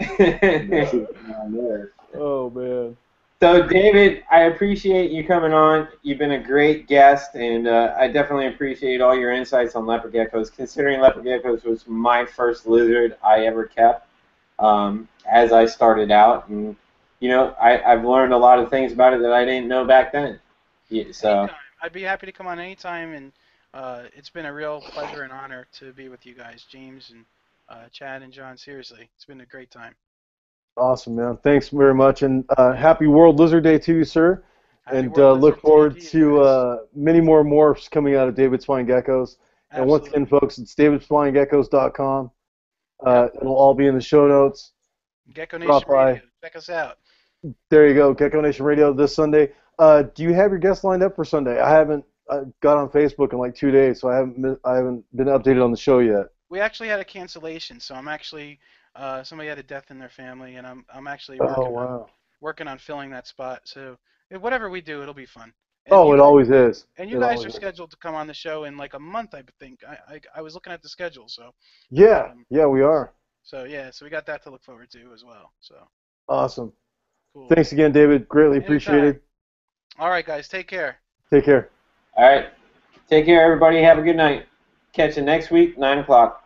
Oh man. So David, I appreciate you coming on. You've been a great guest, and I definitely appreciate all your insights on leopard geckos. Considering leopard geckos was my first lizard I ever kept as I started out, and I've learned a lot of things about it that I didn't know back then. Yeah, so anytime. I'd be happy to come on anytime, and it's been a real pleasure and honor to be with you guys, James and Chad and John. Seriously, it's been a great time. Awesome, man. Thanks very much, and happy World Lizard Day to you, sir. And look forward to many more morphs coming out of David's Flying Geckos. Absolutely. And once again, folks, it's davidsflyinggeckos.com. It'll all be in the show notes. Gecko Nation Radio. Check us out. There you go, Gecko Nation Radio this Sunday. Do you have your guests lined up for Sunday? I haven't got on Facebook in like 2 days, so I haven't been updated on the show yet. We actually had a cancellation, so I'm actually somebody had a death in their family, and I'm actually working on filling that spot. So whatever we do, it'll be fun. And it always is. And you guys are scheduled to come on the show in like a month, I think. I was looking at the schedule, so. Yeah, we are. So we got that to look forward to as well. So. Awesome. Cool. Thanks again, David. Greatly appreciated. All right, guys. Take care. Take care. All right. Take care, everybody. Have a good night. Catch you next week, 9 o'clock.